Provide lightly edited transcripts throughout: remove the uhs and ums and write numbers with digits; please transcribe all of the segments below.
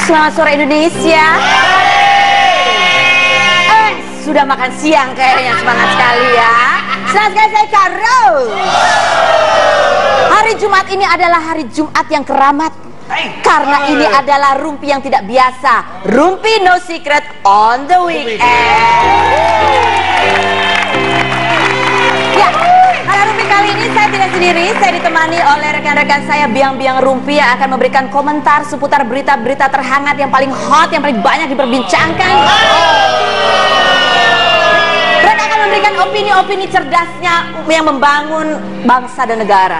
Selamat sore Indonesia. Sudah makan siang kayaknya, semangat sekali ya. Selamat sekali, saya Karo. Hari Jumat ini adalah hari Jumat yang keramat. Karena ini adalah rumpi yang tidak biasa. Rumpi no secret on the weekend. Ya, pada rumpi kali ini saya tidak sendiri. Saya ditemani oleh rekan-rekan saya biang-biang rumpi yang akan memberikan komentar seputar berita-berita terhangat yang paling hot, yang paling banyak diperbincangkan. Mereka akan memberikan opini-opini cerdasnya yang membangun bangsa dan negara.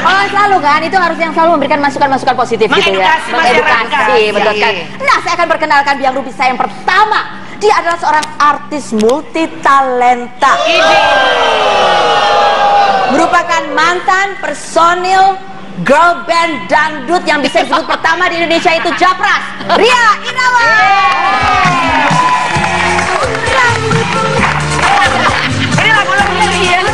Oh, selalu kan, itu harus yang selalu memberikan masukan-masukan positif gitu ya, mengedukasi, betul kan. Nah, saya akan perkenalkan biang rumpi saya yang pertama. Dia adalah seorang artis multitalenta. Merupakan mantan personil girl band dangdut yang bisa disebut pertama di Indonesia, itu Japras, Ria Irawan. Ini lagu-lagunya Ria.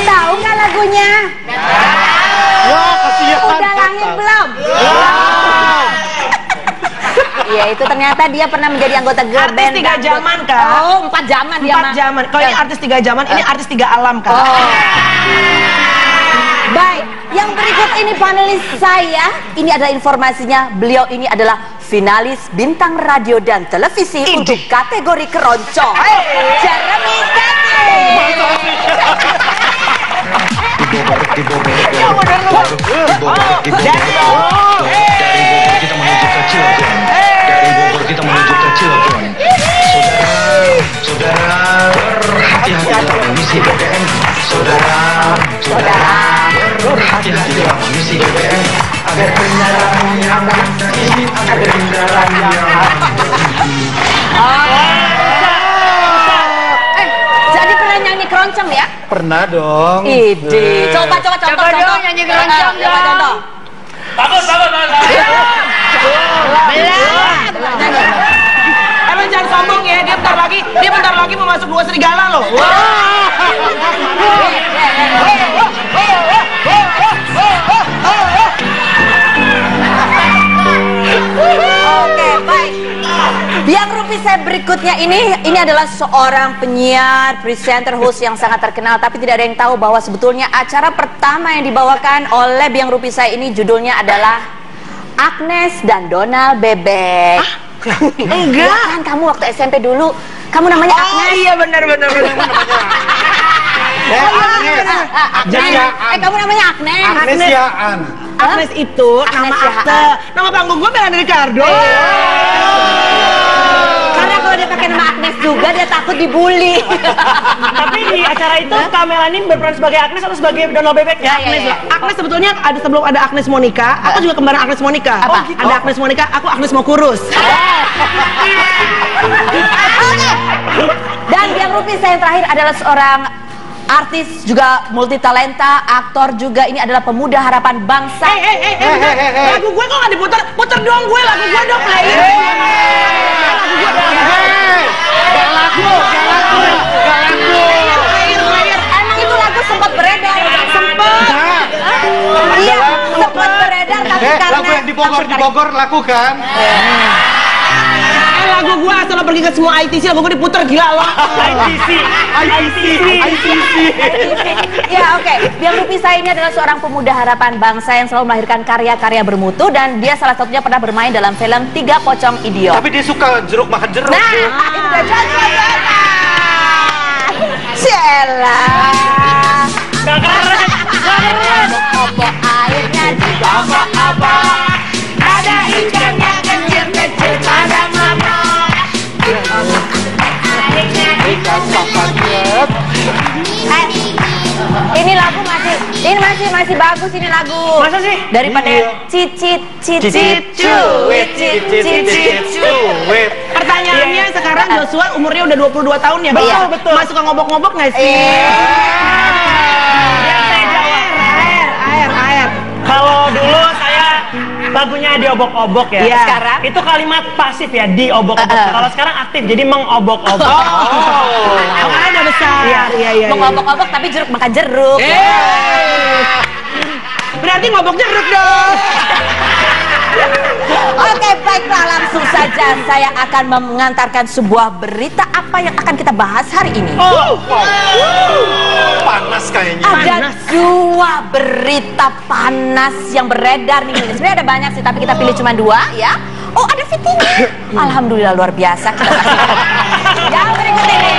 Tahu nggak lagunya? Udah lahir belum? Iya, itu ternyata dia pernah menjadi anggota girl band. Artis 3 zaman kan? Oh, 4 zaman dia mah. 4 zaman. Kalau ini artis 3 zaman, ini artis 3 alam kan? Oh. Baik, yang berikut ini panelis saya. Ini adalah informasinya. Beliau ini adalah finalis bintang radio dan televisi untuk kategori keroncong. Jeremy Teti. Kita menuju ke Cilegon. Saudara, berhati-hati dalam mengisi BBM. Saudara, berhati-hati dalam mengisi BBM. Agar kendaraan yang ini, agar kendaraan yang Jadi pernah nyanyi keroncong ya? Pernah dong. Ide. Coba contoh nyanyi keroncong coba contoh. Bagus. Emang jangan sombong ya, dia bentar lagi mau masuk 2 serigala loh. Oke, baik. Biang rumpi saya berikutnya ini adalah seorang penyiar, presenter, host yang sangat terkenal, tapi tidak ada yang tahu bahwa sebetulnya acara pertama yang dibawakan oleh biang rumpi saya ini judulnya adalah Agnes dan Donald Bebek. Enggak. Ya kan, kamu waktu SMP dulu, kamu namanya Agnes. Oh iya, benar. Kamu namanya Agnes. Agnes Yaan. Agnes itu Agnes nama akte. Yaan. Nama panggung gue Melani Ricardo. Karena kalau dia pakai nama Agnes juga, dia takut dibully. Tapi di acara itu Kak Melani berperan sebagai Agnes atau sebagai Donald Bebek? Ya, Agnes ya. lah. Agnes sebetulnya ada sebelum ada Agnes Monica. Aku juga kembaran Agnes Monica. Apa? Ada Agnes Monica, aku Agnes mau kurus. Dan biang rumpi saya yang terakhir adalah seorang artis juga multitalenta, aktor juga. Ini adalah pemuda harapan bangsa. Lagu gue kok nggak diputar? Putar dong gue, lagu gue dong, play. Gak laku. Emang itu lagu sempat beredar? Sempat. Iya, sempat beredar, tapi karena Lagu yang di Bogor laku kan? Lagu gue asal lo pergi ke semua ITC, lagu gue diputar, gila lo. Ya, oke. Biang rumpi saya ini adalah seorang pemuda harapan bangsa yang selalu melahirkan karya-karya bermutu, dan dia salah satunya pernah bermain dalam film 3 Pocong Idiot. Tapi dia suka jeruk, makan jeruk. Nah, itu udah jadi. Cela. Gak keren. Opo airnya di Apa? Ada ikannya kecil-kecil pada mama. Ikan papanget. Ini lagu masih bagus ini lagu. Masa sih? Daripada cicit cuit. Pertanyaannya sekarang Joshua umurnya udah 22 tahun ya? Betul. Masuk ke ngobok-ngobok nggak sih? Yang saya jawab. Air. Kalau dulu saya lagunya diobok-obok ya. Iya. Sekarang? Itu kalimat pasif ya, diobok-obok. Kalau sekarang aktif, jadi mengobok-obok. Ada besar. Iya. Mengobok-obok tapi jeruk makan jeruk. Berarti ngobok jeruk dong. Oke, baiklah, langsung saja saya akan mengantarkan sebuah berita apa yang akan kita bahas hari ini. Panas kayaknya. Ada dua berita panas yang beredar nih. Sebenarnya ada banyak sih, tapi kita pilih cuma dua ya. Oh, ada VT-nya. Alhamdulillah, luar biasa. Kita kasih yang berikut ini.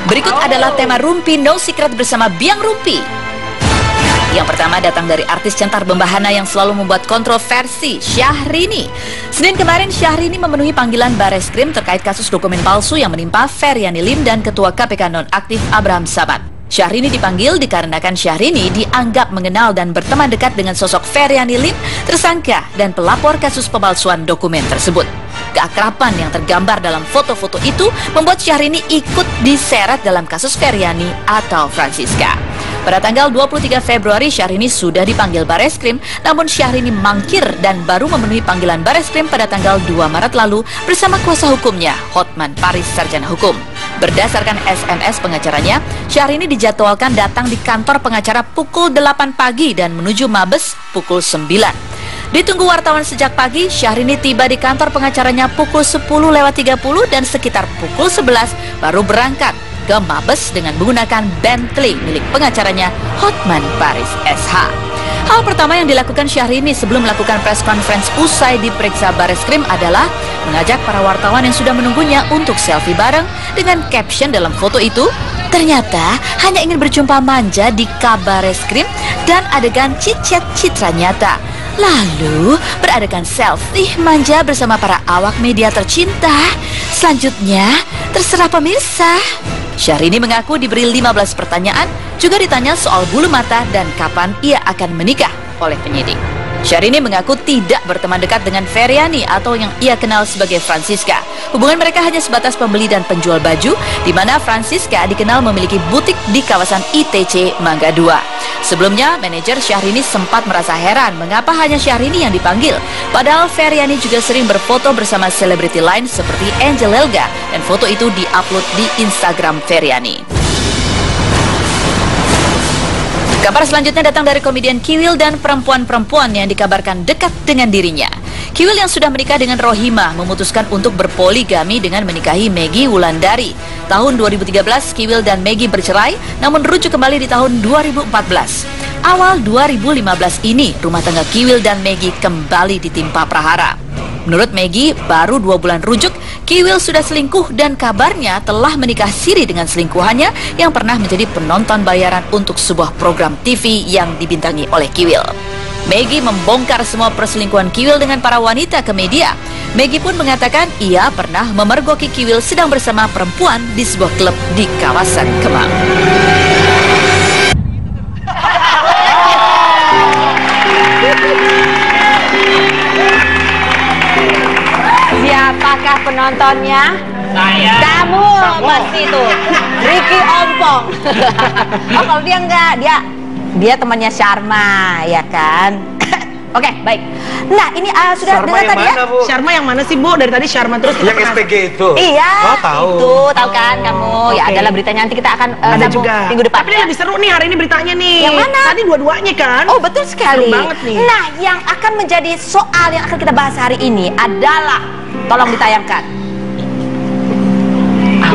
Berikut adalah tema Rumpi No Secret bersama Biang Rumpi. Yang pertama datang dari artis Centar Bembahana yang selalu membuat kontroversi, Syahrini. Senin kemarin Syahrini memenuhi panggilan Bareskrim terkait kasus dokumen palsu yang menimpa Feryani Lim dan Ketua KPK nonaktif Abraham Samad. Syahrini dipanggil dikarenakan Syahrini dianggap mengenal dan berteman dekat dengan sosok Feryani Lim, tersangka dan pelapor kasus pemalsuan dokumen tersebut. Keakraban yang tergambar dalam foto-foto itu membuat Syahrini ikut diseret dalam kasus Feryani atau Francisca. Pada tanggal 23 Februari, Syahrini sudah dipanggil Bareskrim, namun Syahrini mangkir dan baru memenuhi panggilan Bareskrim pada tanggal 2 Maret lalu bersama kuasa hukumnya, Hotman Paris Sarjana Hukum. Berdasarkan SMS pengacaranya, Syahrini dijadwalkan datang di kantor pengacara pukul 8 pagi dan menuju Mabes pukul 9. Ditunggu wartawan sejak pagi, Syahrini tiba di kantor pengacaranya pukul 10:30 dan sekitar pukul 11 baru berangkat ke Mabes dengan menggunakan Bentley milik pengacaranya Hotman Paris SH. Hal pertama yang dilakukan Syahrini sebelum melakukan press conference usai diperiksa Bareskrim adalah mengajak para wartawan yang sudah menunggunya untuk selfie bareng dengan caption dalam foto itu, ternyata hanya ingin berjumpa manja di Kabareskrim dan adegan chit-chat citra nyata. Lalu beradegan selfie manja bersama para awak media tercinta. Selanjutnya terserah pemirsa. Syahrini mengaku diberi 15 pertanyaan, juga ditanya soal bulu mata dan kapan ia akan menikah oleh penyidik. Syahrini mengaku tidak berteman dekat dengan Feryani atau yang ia kenal sebagai Francisca. Hubungan mereka hanya sebatas pembeli dan penjual baju, di mana Francisca dikenal memiliki butik di kawasan ITC Mangga 2. Sebelumnya, manajer Syahrini sempat merasa heran mengapa hanya Syahrini yang dipanggil. Padahal Feryani juga sering berfoto bersama selebriti lain seperti Angel Elga, dan foto itu diupload di Instagram Feryani. Kabar selanjutnya datang dari komedian Kiwil dan perempuan-perempuan yang dikabarkan dekat dengan dirinya. Kiwil yang sudah menikah dengan Rohimah memutuskan untuk berpoligami dengan menikahi Maggie Wulandari. Tahun 2013, Kiwil dan Maggie bercerai, namun rujuk kembali di tahun 2014. Awal 2015 ini, rumah tangga Kiwil dan Maggie kembali ditimpa prahara. Menurut Maggie, baru 2 bulan rujuk, Kiwil sudah selingkuh dan kabarnya telah menikah siri dengan selingkuhannya yang pernah menjadi penonton bayaran untuk sebuah program TV yang dibintangi oleh Kiwil. Maggie membongkar semua perselingkuhan Kiwil dengan para wanita ke media. Maggie pun mengatakan ia pernah memergoki Kiwil sedang bersama perempuan di sebuah klub di kawasan Kemang. Siapakah penontonnya? Saya. Kamu pasti itu Ricky Ompong. Oh, kalau dia enggak, dia temannya Sharma, ya kan? Oke, baik. Nah, ini sudah Sharma dengar yang tadi ya? mana, Bu? Sharma yang mana sih, Bu? Dari tadi Sharma terus kita Yang pernah- SPG itu? Iya, Oh, tahu. itu tahu kan kamu? Ya, Oke. adalah beritanya, nanti kita akan ada sambung juga minggu depan. Tapi ini lebih seru nih hari ini beritanya nih. Yang mana? Tadi dua-duanya kan? Oh, betul sekali. Seru banget nih. Nah, yang akan menjadi soal yang akan kita bahas hari ini adalah, tolong ditayangkan.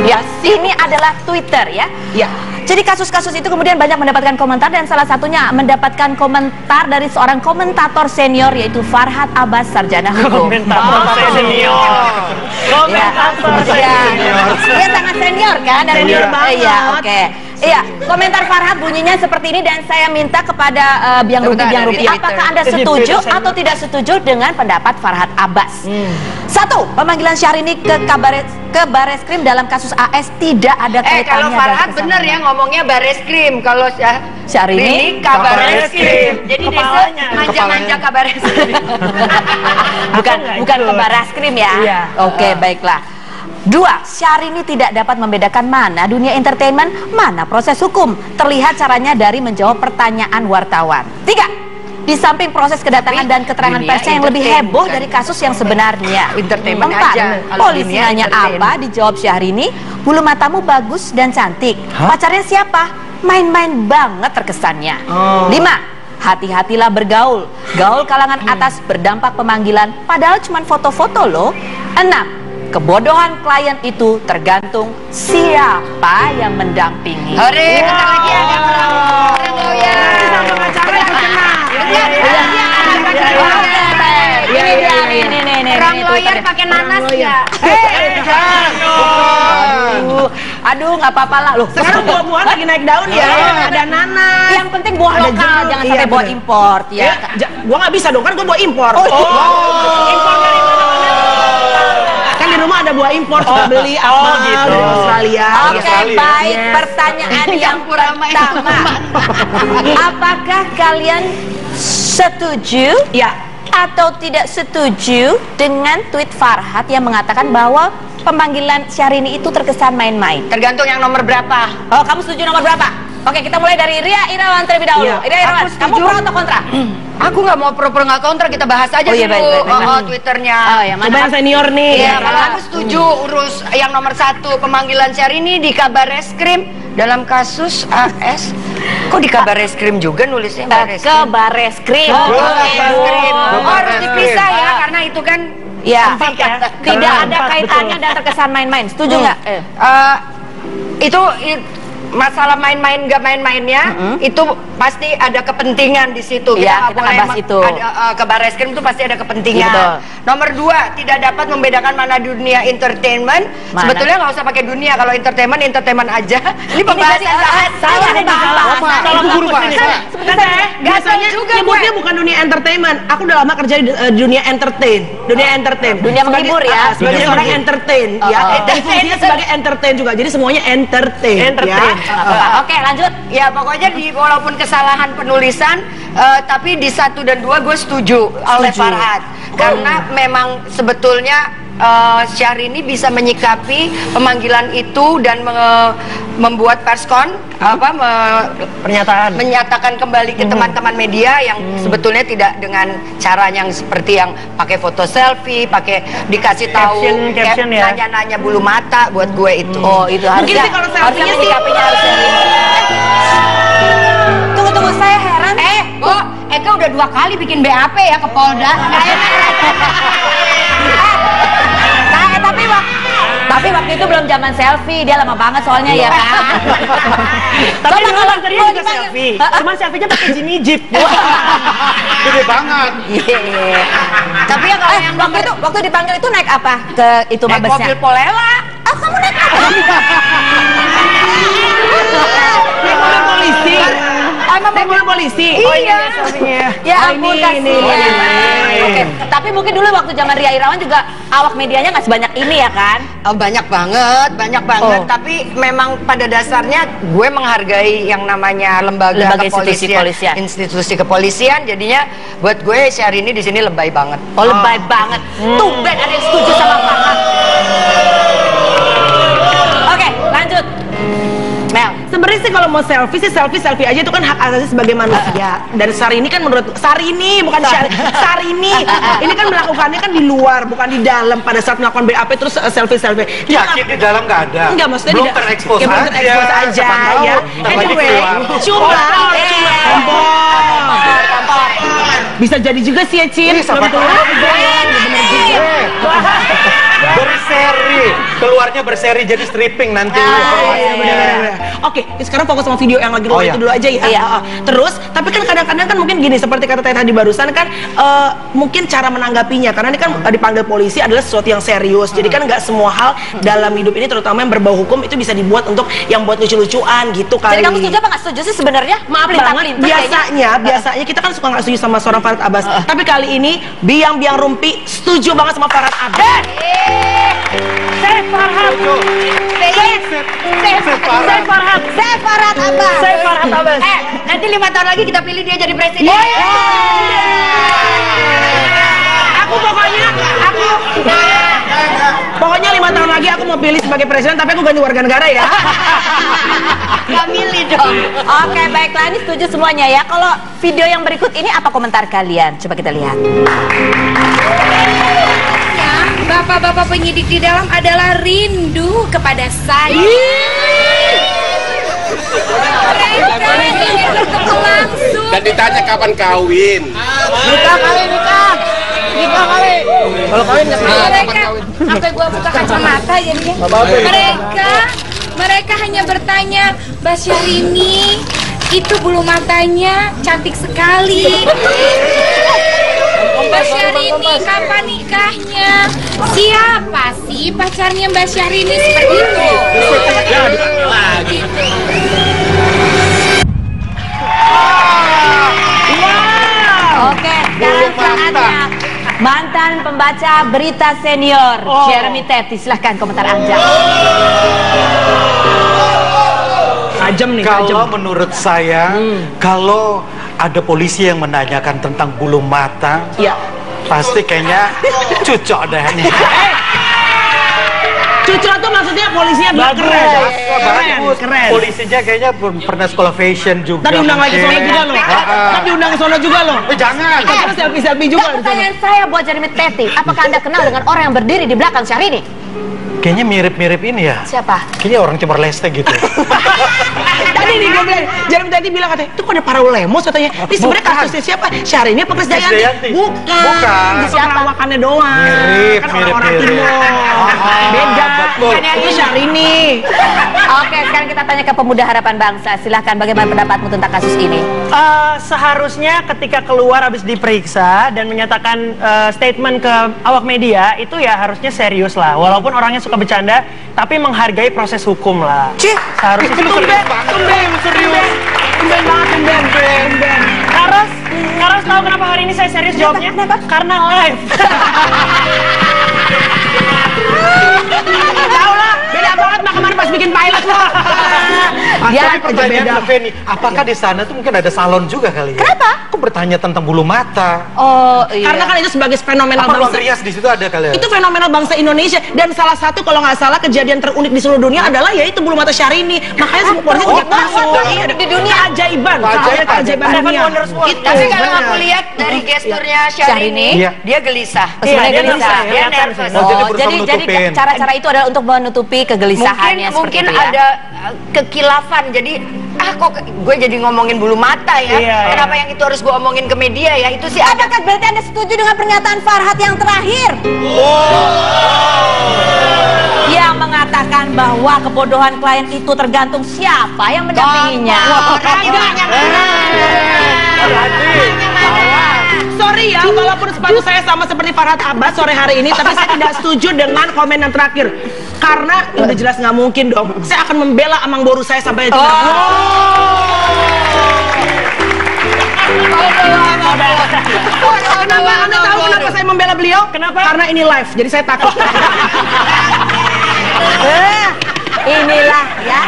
Ya, ini adalah Twitter ya. Ya. Jadi kasus-kasus itu kemudian banyak mendapatkan komentar, dan salah satunya mendapatkan komentar dari seorang komentator senior yaitu Farhad Abbas Sarjana Hukum. Komentator senior. Komentator Iya. senior. Dia sangat senior kan dari Senior banget. Iya, oke. Iya, komentar Farhad bunyinya seperti ini, dan saya minta kepada Biang Rupi, apakah Anda setuju atau tidak setuju dengan pendapat Farhad Abbas? 1. Pemanggilan Syahrini ke Bareskrim dalam kasus AS tidak ada kaitannya. Kalau Farhad dengan bener ya ngomongnya Bareskrim, kalau Syahrini Kabareskrim. Jadi dia Kepalanya. manja-manja Kabareskrim. bukan ke Bareskrim ya. Iya. Oke, baiklah. 2. Syahrini tidak dapat membedakan mana dunia entertainment, mana proses hukum. Terlihat caranya dari menjawab pertanyaan wartawan. 3. Di samping proses kedatangan dan keterangan persnya yang lebih heboh dari kasus yang sebenarnya. Entertainment 4. aja. Kalau Polisi dunia nanya entertain. apa, dijawab Syahrini, bulu matamu bagus dan cantik. Pacarnya siapa? Main-main banget terkesannya. 5. Hati-hatilah bergaul. Gaul kalangan atas berdampak pemanggilan, padahal cuma foto-foto loh. 6. Kebodohan klien itu tergantung siapa yang mendampingi. Hore, bentar lagi ada orang lawyer. Pengacara ikut kena. Orang lawyer pakai nanas ya. Aduh, nggak apa-apa lah loh. Sekarang buah-buahan lagi naik daun ya. Ada nanas. Yang penting buah Ada lokal, jeruk. jangan Iya, sampai buah bener. import ya. Gua nggak bisa dong, kan gua buah impor. Impor dari mana-mana. Kan di rumah ada buah impor, kita beli apa gitu. dari Australia. Oke, baik. Yes. Pertanyaan yang pertama. Apakah kalian setuju Ya. atau tidak setuju dengan tweet Farhad yang mengatakan bahwa pemanggilan Syahrini itu terkesan main-main? Tergantung yang nomor berapa. Oh, kamu setuju nomor berapa? Oke, kita mulai dari Ria Irawan terlebih dahulu. Iya. Ria Irawan, Aku kamu setuju. pro atau kontra? Aku nggak mau pro-pro nggak kontra, kita bahas aja Oh, iya, dulu. baik, baik, baik. Twitternya. Oh, yang Coba mana? yang senior nih. Iya, kalau aku setuju urus yang nomor 1 pemanggilan Syahrini di kabar reskrim dalam kasus AS. Kok di kabar reskrim juga nulisnya kabar Ke Bareskrim. Bareskrim. Oh, harus dipisah ya karena itu kan Ya, Tempat ya. tidak ada Tempat, kaitannya dan terkesan main-main. Setuju nggak? itu masalah main-main nggak main-mainnya itu pasti ada kepentingan di situ. Iya, nggak kita boleh ngebahas itu. ada ke Bareskrim itu pasti ada kepentingan. Iya, betul. Nomor 2, tidak dapat membedakan mana dunia entertainment. Mana? Sebetulnya nggak usah pakai dunia, kalau entertainment aja. Ini pembahasan jadi, bahasa. salah nih, salah. Salah guru bahasa. Biasanya juga nyebutnya bukan dunia entertainment. Aku udah lama kerja di dunia entertain. Dunia entertain. Dunia menghibur ya. Sebagai seorang entertain ya. Dan fungsinya sebagai entertain juga. Jadi semuanya entertain. Entertain. Ya. Oke, lanjut. Ya pokoknya walaupun kesalahan penulisan, tapi di 1 dan 2 gue setuju oleh Farhad. Karena memang sebetulnya Syahrini bisa menyikapi pemanggilan itu dan membuat perskon Pernyataan. menyatakan kembali ke teman-teman media yang sebetulnya tidak dengan cara yang seperti yang pakai foto selfie, pakai dikasih tahu Caption ya. nanya-nanya bulu mata buat gue itu. Oh, itu Mungkin harusnya. sih kalau Harusnya selfie-nya sih- menyikapinya harusnya. Tunggu, saya heran. Bu, Eka udah 2 kali bikin BAP ya ke Polda. Tapi waktu itu belum zaman selfie, dia lama banget soalnya ya kan. Tapi Coba dulu kalau Bang Teri mau juga dipanggil- selfie. Cuman selfie-nya pakai Jimmy Jeep. Gede banget. Iya. Tapi ya kalau yang Waktu dipanggil itu naik apa ke itu naik mabesnya? mobil Polela. Oh, kamu naik apa? Naik mobil polisi. Naik mobil polisi. Iya. Ya Oh, ampun, ini. kasihan. Oke, tapi mungkin dulu waktu zaman Ria Irawan juga awak medianya nggak sebanyak ini ya kan? Oh, banyak banget. Oh. Tapi memang pada dasarnya gue menghargai yang namanya lembaga Institusi kepolisian. institusi kepolisian. Jadinya buat gue Syahrini di sini lebay banget. Oh, lebay banget. Tumben ada yang setuju sama Farhad. Oke, lanjut. Mel. Sebenarnya sih kalau mau selfie aja itu kan hak asasi sebagai manusia. Dan Syahrini kan menurut Syahrini bukan Syahrini. Ini kan melakukannya kan di luar, bukan di dalam pada saat melakukan BAP terus selfie. Yakin di dalam nggak ada. Enggak, maksudnya belum tidak- terekspos ya, belum aja. terekspos aja Siapa tahu, ya. ntar lagi Anyway, keluar. cuma bisa jadi juga sih ya Cin. Ih, siapa tahu. Berseri, keluarnya berseri jadi stripping nanti. Oke, sekarang fokus sama video yang lagi Oh, rolling iya. itu dulu aja ya. Iya. Terus, tapi kan kadang-kadang kan mungkin gini, seperti kata tadi barusan kan, mungkin cara menanggapinya, karena ini kan dipanggil polisi adalah sesuatu yang serius. Jadi kan nggak semua hal dalam hidup ini, terutama yang berbau hukum itu bisa dibuat untuk yang buat lucu-lucuan gitu kali. Jadi kamu setuju apa nggak setuju sih sebenarnya? Maaf banget, biasanya kita kan suka nggak setuju sama seorang Farhad Abbas. Tapi kali ini biang-biang rumpi setuju banget sama Farhad Abbas. Saya Farhad. Saya Farhad Abbas. Saya Farhad Abbas. Nanti 5 tahun lagi kita pilih dia jadi presiden. Pokoknya 5 tahun lagi aku mau pilih sebagai presiden, tapi aku ganti warga negara ya. Gak milih dong. Oke, baiklah, ini setuju semuanya ya. Kalau video yang berikut ini apa komentar kalian? Coba kita lihat. Bapak-bapak penyidik di dalam adalah rindu kepada saya. Mereka ingin bertemu langsung. Dan ditanya kapan kawin. Nikah kali. Kalau kawin nggak bisa. Mereka sampai gua buka kacamata jadinya. Mereka hanya bertanya, Mbak Syahrini, itu bulu matanya cantik sekali. Mbak Syahrini, kapan nikahnya? Siapa sih pacarnya Mbak Syahrini seperti itu? Oke, sekarang saatnya mantan pembaca berita senior Jeremy Teti, silahkan komentar Anda. Tajam nih, Kalau menurut saya, kalau ada polisi yang menanyakan tentang bulu mata, Iya. pasti kayaknya cocok deh nih. Cucok tuh maksudnya polisinya Bagus, bagus. keren. Polisinya kayaknya pernah sekolah fashion juga. Tadi undang lagi sono juga loh. Tapi undang ke sono juga loh. Jangan. Karena selfie juga. Dan pertanyaan saya buat Jeremy Teti, apakah Anda kenal dengan orang yang berdiri di belakang Syahrini? Kayaknya mirip-mirip ini ya. Siapa? Kayaknya orang Timor Leste gitu. Tadi nih gue bilang, Jeremy tadi bilang katanya, itu kok ada Parau Lemos katanya. Ini sebenarnya kasusnya siapa? Syahrini apa Krisdayanti? Bukan. Perawakannya doang. Mirip, Kan orang-orang mirip. Timor. Beda. Betul. Itu Syahrini. Oke, sekarang kita tanya ke Pemuda Harapan Bangsa. Silahkan, bagaimana pendapatmu tentang kasus ini? Seharusnya ketika keluar habis diperiksa dan menyatakan statement ke awak media, itu ya harusnya serius lah. Walaupun orangnya suka bercanda, tapi menghargai proses hukum lah. Seharusnya Tumben banget. Karos tahu kenapa hari ini saya serius jawabnya? Karena live. Tahu lah, beda banget mah kemarin pas bikin pilot lah. Ya, Pertanyaan ke Feni, apakah di sana tuh mungkin ada salon juga kali ya? Kenapa? Aku bertanya tentang bulu mata. Oh iya. Karena kan itu sebagai fenomenal Apa ruang bangsa. rias di situ ada kali ya? Itu fenomenal bangsa Indonesia dan salah satu kalau nggak salah kejadian terunik di seluruh dunia adalah yaitu bulu mata Syahrini. Makanya semua polisi juga masuk. Iya, di dunia keajaiban. Keajaiban dunia. Itu. Tapi kalau aku lihat dari gesturnya Syahrini, Iya. dia gelisah. Sebenarnya dia gelisah. gelisah, Dia kelihatan nervous. sih. Oh, jadi Oh, berusaha jadi nutupin. cara-cara itu adalah untuk menutupi kegelisahannya Mungkin seperti itu ya. ada kekilafan. Jadi kok gue jadi ngomongin bulu mata ya? Iya, Kenapa yang itu harus gue omongin ke media ya? Itu sih ada. Apakah berarti Anda setuju dengan pernyataan Farhat yang terakhir? Yang mengatakan bahwa kebodohan klien itu tergantung siapa yang mendampinginya. Sorry ya, walaupun sepatu saya sama seperti Farhat Abbas sore hari ini, tapi saya tidak setuju dengan komen yang terakhir. Karena udah jelas nggak mungkin dong. Saya akan membela amang boru saya sampai itu. Kenapa Anda tahu kenapa saya membela beliau? Kenapa? Karena ini live, jadi saya takut. Inilah ya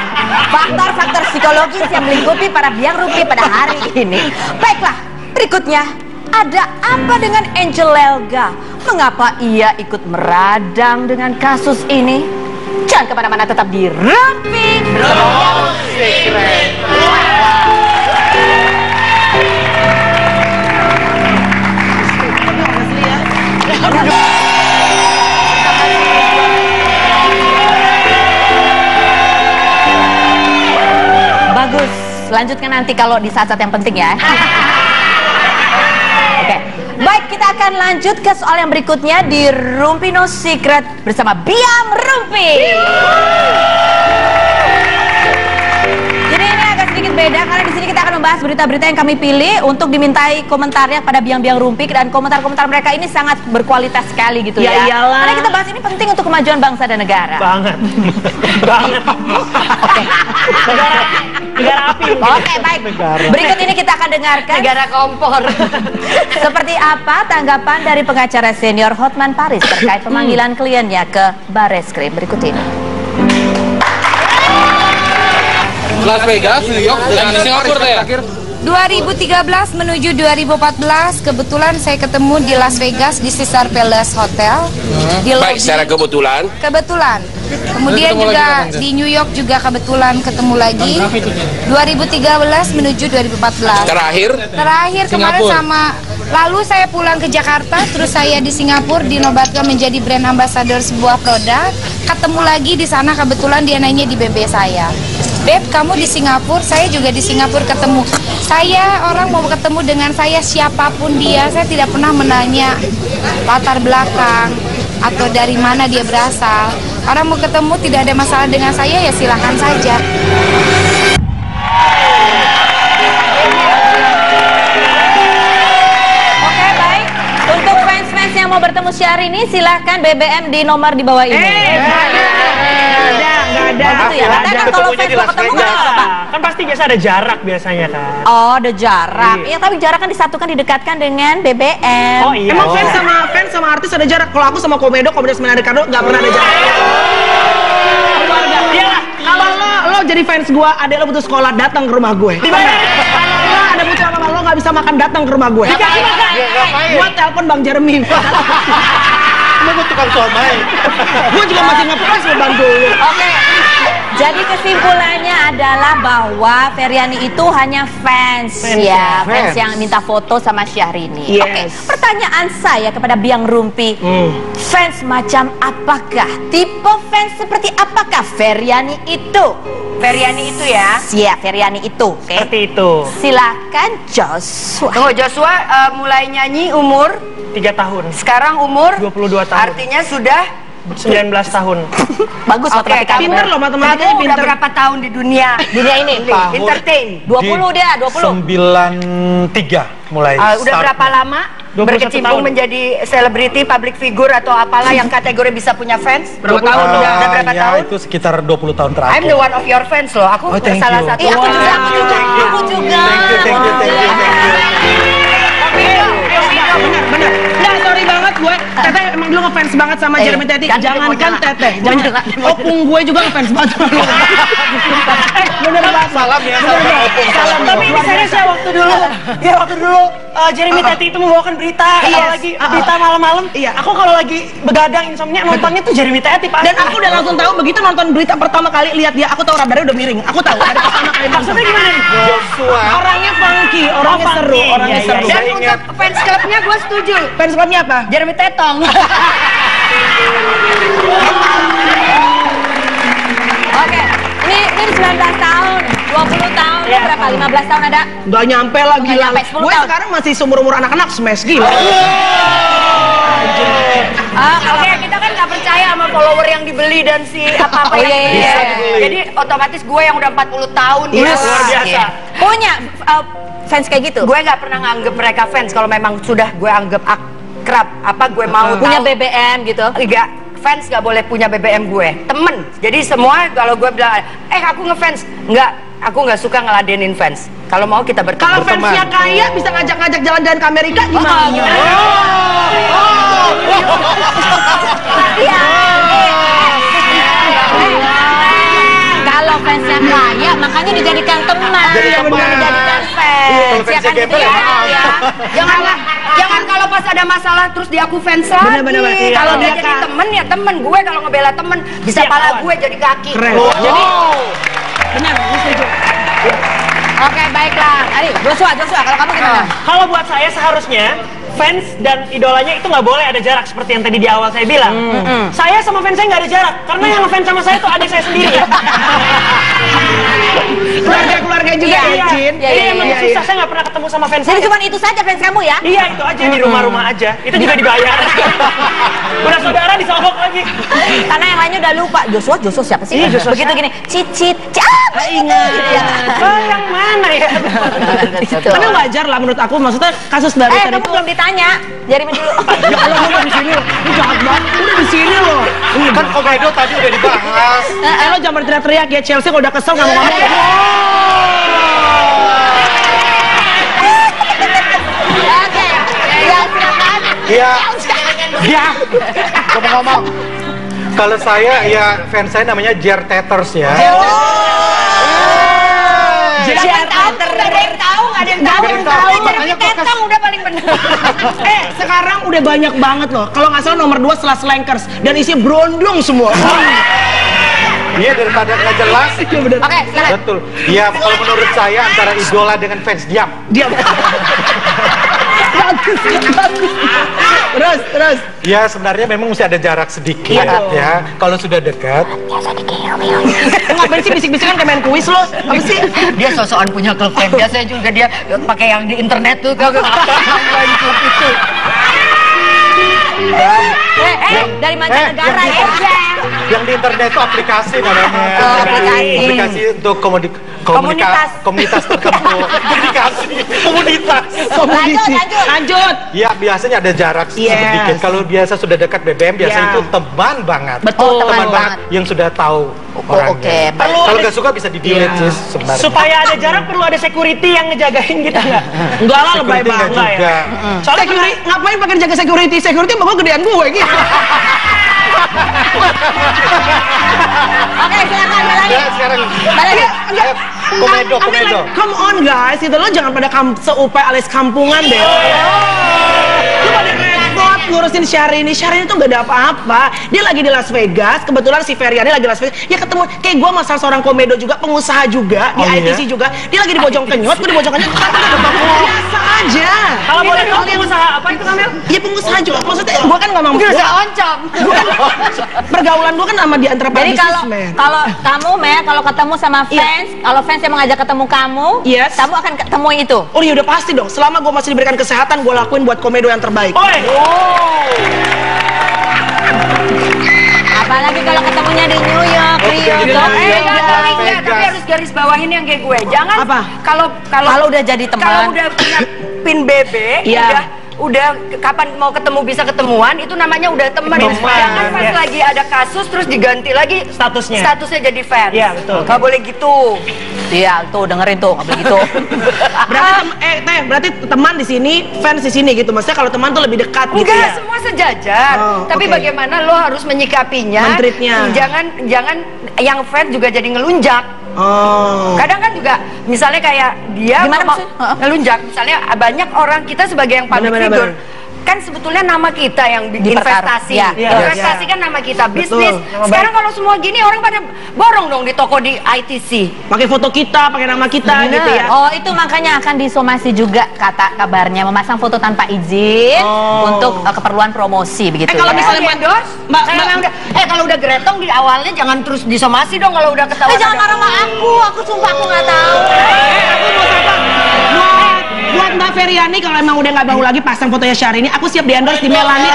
faktor-faktor psikologis yang melingkupi para biang rupi pada hari ini. Baiklah, berikutnya ada apa dengan Angel Elga? Mengapa ia ikut meradang dengan kasus ini? Jangan kemana-mana, tetap di Rumpi bersama Secret. Bagus, lanjutkan nanti kalau di saat-saat yang penting ya. Oke, baik, kita akan lanjut ke soal yang berikutnya di Rumpi No Secret bersama Biang Rumpi. Jadi ini agak sedikit beda karena di sini kita akan membahas berita-berita yang kami pilih untuk dimintai komentarnya pada Biang-Biang Rumpi, dan komentar-komentar mereka ini sangat berkualitas sekali gitu Ya ya. iyalah. Karena kita bahas ini penting untuk kemajuan bangsa dan negara. Banget. Negara api. Oke, baik. Berikut ini kita akan dengarkan Negara kompor. seperti apa tanggapan dari pengacara senior Hotman Paris terkait pemanggilan kliennya ke Barreskrim berikut ini. Las Vegas, New York, dan Singapura ya. 2013 menuju 2014 kebetulan saya ketemu di Las Vegas di Caesar Palace Hotel. Di Baik, secara kebetulan. Kebetulan. Kemudian juga di New York juga kebetulan ketemu lagi. 2013 menuju 2014. Terakhir kemarin sama. Lalu saya pulang ke Jakarta, terus saya di Singapura dinobatkan menjadi brand ambassador sebuah produk. Ketemu lagi di sana kebetulan dia nanya di BB saya. Beb, kamu di Singapura, saya juga di Singapura ketemu. Saya orang mau ketemu dengan saya siapapun dia, saya tidak pernah menanya latar belakang atau dari mana dia berasal. Orang mau ketemu tidak ada masalah dengan saya ya silahkan saja. Oke, baik. Untuk fans-fans yang mau bertemu Syahrini silahkan BBM di nomor di bawah ini. Nggak ada. Gitu ya. Karena kan kalau fans mau ketemu kan apa? Kan pasti biasa ada jarak biasanya kan. Oh, ada jarak. Ya, tapi jarak kan disatukan, didekatkan dengan BBM. Oh iya. Emang fans sama artis ada jarak. Kalau aku sama Komedes Menade Ricardo nggak pernah ada jarak. Keluarga. Iyalah. Kalau lo jadi fans gua, adek lo butuh sekolah, datang ke rumah gue. Di mana? Kalau ada butuh apa lo nggak bisa makan, datang ke rumah gue. Gua telepon Bang Jeremy. Emang gue tukang somai. Gue juga masih nge-press mau bantu lu. Oke. Jadi kesimpulannya adalah bahwa Feryani itu hanya fans yang minta foto sama Syahrini. Yes. Oke. Pertanyaan saya kepada Biang Rumpi, fans macam apakah? Tipe fans seperti apakah Feryani itu? Feryani itu ya. Siap, Feryani itu. Oke. Seperti itu. Silakan Joshua. Tunggu, Joshua mulai nyanyi umur 3 tahun. sekarang umur 22 tahun. Artinya sudah 19 tahun. Bagus matematika. Pinter loh matematikanya, kamu udah pinter. berapa tahun di dunia? Dunia ini. Entertain. 20 dia, 20. 93 mulai. Udah start. berapa lama 21 berkecimpung tahun. menjadi selebriti, public figure atau apalah yang kategori bisa punya fans? Berapa tahun? Udah berapa Ya, tahun? itu sekitar 20 tahun terakhir. I'm the one of your fans loh. Aku Oh, thank salah you. satu. Iya, aku juga, Wow. aku juga. Bener. Nggak, sorry banget gue. Teteh emang dulu ngefans banget sama Jeremy Teti. Jangankan Teteh, opung gue juga ngefans banget sama lu. Bener banget. Salam ya, Salam. Tapi ini serius ya waktu dulu Jeremy Teti itu membawakan berita kalau lagi berita malam-malam. Iya. Aku kalau lagi begadang insomnia nontonnya tuh Jeremy Teti Pak. Dan aku udah langsung tahu begitu nonton berita pertama kali lihat dia, aku tahu radarnya udah miring. Aku tahu ada kesana kayak Maksudnya gimana nih? Joshua. Orangnya funky, orangnya Oh, seru, funky. orangnya Iya, seru. iya. Dan untuk fans clubnya gue setuju. Fans clubnya apa? Jeremy Tetong. Oke, ini 19 tahun, 20 tahun, berapa? 15 tahun ada? Gak nyampe lah, Nggak gila. nyampe, 10 Gue tahun. sekarang masih seumur-umur anak-anak, smash gila. Oke, kita kan nggak percaya sama follower yang dibeli dan si apa-apa Oh, yang iya, dibeli. iya, iya. Jadi otomatis gue yang udah 40 tahun Iya, gitu. luar biasa. Punya fans kayak gitu? Gue nggak pernah nganggep mereka fans kalau memang sudah gue anggap akrab. Apa gue mau Punya tahu. BBM gitu? Enggak, fans gak boleh punya BBM gue, temen. Jadi semua kalau gue bilang, aku ngefans, enggak, aku nggak suka ngeladenin fans. Kalau mau kita Kalau berteman. fansnya kaya bisa ngajak-ngajak jalan-jalan ke Amerika gimana? Iya. Kalau fansnya kaya, makanya dijadikan teman, Jadi teman. dijadikan fans. Kalau Ya fansnya kan gitu gembel ya? ya. Ya. Jangan kalau pas ada masalah terus dia aku fans lagi. Bener. Kalau Iya. dia jadi temen ya temen. Gue kalau ngebela temen bisa Siap, pala kawan. gue jadi kaki. Keren. Jadi Benar, gue setuju. Oke, baiklah. Ayo, Joshua, kalau kamu gimana? kalau buat saya seharusnya fans dan idolanya itu nggak boleh ada jarak seperti yang tadi di awal saya bilang. Saya sama fans saya nggak ada jarak karena yang ngefans sama saya itu adik saya sendiri. Keluarga juga ya, Cin. Iya, Iya, emang susah, saya nggak pernah ketemu sama fans Jadi saya. cuma itu saja fans kamu ya? Iya, itu aja di rumah-rumah aja. Itu juga dibayar. Udah saudara disogok lagi. Karena yang lainnya udah lupa. Joshua siapa sih? Iya, Joshua Begitu siapa? gini, cicit, Ingat. Oh, yang mana ya? Gitu. Tapi wajar lah menurut aku, maksudnya kasus dari Kamu itu. belum ditanya. Jeremy dulu. Kalau lu udah di sini, lu jahat banget. Udah di sini loh. Kan Komedo tadi udah dibahas. Lo jangan teriak-teriak ya, Chelsea kalau udah kesel nggak mau ngomong. Oke. Ya, silakan. Iya. Ya. Ngomong-ngomong. Kalau saya ya fans saya namanya Jer Teters ya. Jangan tahu nggak ada yang Jadi ketong udah paling benar. Sekarang udah banyak banget loh. Kalau nggak salah nomor 2 setelah Slankers dan isi brondong semua. Iya, daripada nggak jelas. Oke, silakan. Betul. Ya, kalau menurut saya antara idola dengan fans diam. Terus. Ya, sebenarnya memang mesti ada jarak sedikit ya. Kalau sudah dekat. Ngapain sih bisik-bisikan kayak main kuis lo? Apa sih? Dia sosokan punya klub fan. Biasanya juga dia pakai yang di internet tuh kalau main klub itu. Dari mancanegara ya. Yang di internet itu aplikasi namanya. Aplikasi untuk komunitas tertentu. Komunitas. Lanjut. Ya, biasanya ada jarak sedikit. Kalau biasa sudah dekat BBM, biasanya itu teman banget. Betul. Teman banget yang sudah tahu orangnya. Kalau nggak suka bisa di-delete sih sebenarnya. Supaya ada jarak perlu ada security yang ngejagain gitu nggak? Enggak lah, lebay Security nggak banget juga. Soalnya ngapain pakai jaga security? Security bawa gedean gue gitu. Oke, silakan Melani. Ya, sekarang komedo. Come on guys, itu lo jangan pada seupai alias kampungan deh. Lu pada repot ngurusin Syahrini tuh gak ada apa-apa. Dia lagi di Las Vegas, kebetulan si Feryani lagi di Las Vegas. Ya ketemu, kayak gue sama seorang komedo juga, pengusaha juga, di ITC juga. Dia lagi di Bojong Kenyot, gue di Bojong Kenyot. Biasa aja. Kalau boleh tahu pengusaha apa itu Kamil? Ya pengusaha juga, maksudnya gue kan gak mau. Bisa oncom. Pergaulan gue kan sama di antara para Jadi kalau kamu Mel, kalau ketemu sama fans, kalau fans yang mengajak ketemu kamu, kamu akan ketemu itu. Oh iya udah pasti dong. Selama gue masih diberikan kesehatan, gue lakuin buat komedo yang terbaik. Apalagi kalau ketemunya di New York, Rio, tapi harus garis bawahin yang kayak gue. Jangan kalau udah jadi teman, kalau udah punya pin BB, udah kapan mau ketemu bisa ketemuan, itu namanya udah teman. Jangan pas lagi ada kasus terus diganti lagi statusnya jadi fans. Iya betul. Gak boleh gitu. Iya tuh dengerin tuh, nggak boleh gitu. Berarti teman di sini, fans di sini gitu. Maksudnya kalau teman tuh lebih dekat gitu ya. Enggak, semua sejajar. Tapi bagaimana lo harus menyikapinya? Men-treatnya. Jangan yang fans juga jadi ngelunjak. Kadang kan juga misalnya kayak dia ngelunjak, misalnya banyak orang kita sebagai yang public figure kan sebetulnya nama kita yang investasi. Investasi kan nama kita, bisnis. Sekarang kalau semua gini orang pada borong dong di toko di ITC. Pakai foto kita, pakai nama kita gitu ya. Oh, itu makanya akan disomasi juga kabarnya, memasang foto tanpa izin untuk keperluan promosi begitu. Kalau misalnya endorse, kalau udah gretong di awalnya jangan terus disomasi dong kalau udah ketahuan. Jangan marah sama aku sumpah aku nggak tahu. Aku mau apa? Buat Mbak Feryani kalau emang udah nggak mau lagi pasang fotonya Syahrini, aku siap di endorse di Melani.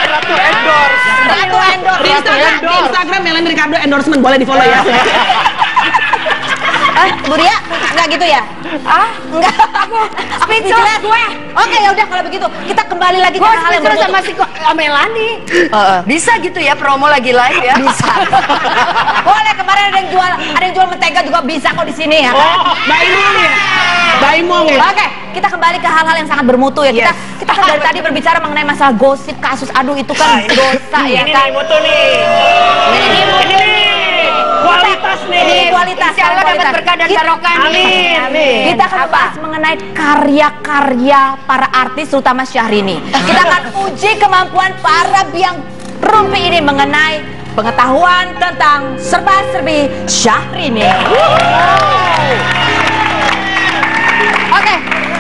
Ratu endorse. Di Instagram Melani Ricardo endorsement, boleh di follow ya. Bu Ria, nggak gitu ya? Enggak. Speechless gue. Oke, ya udah kalau begitu kita kembali lagi ke hal yang sama si Melani. Bisa gitu ya promo lagi live ya? Bisa. Boleh, kemarin ada yang jual mentega juga bisa kok di sini ya kan? Baimong ya. Oke, kita kembali ke hal-hal yang sangat bermutu ya. Kita kan dari tadi berbicara mengenai masalah gosip, kasus aduh itu kan dosa ya kan. Ini mutu nih. Ini kualitas nih. Ini kualitas. Insya Allah dapat berkah dan barokah. Amin. Kita akan bahas mengenai karya-karya para artis, terutama Syahrini. Kita akan uji kemampuan para biang rumpi ini mengenai pengetahuan tentang serba-serbi Syahrini. Oke,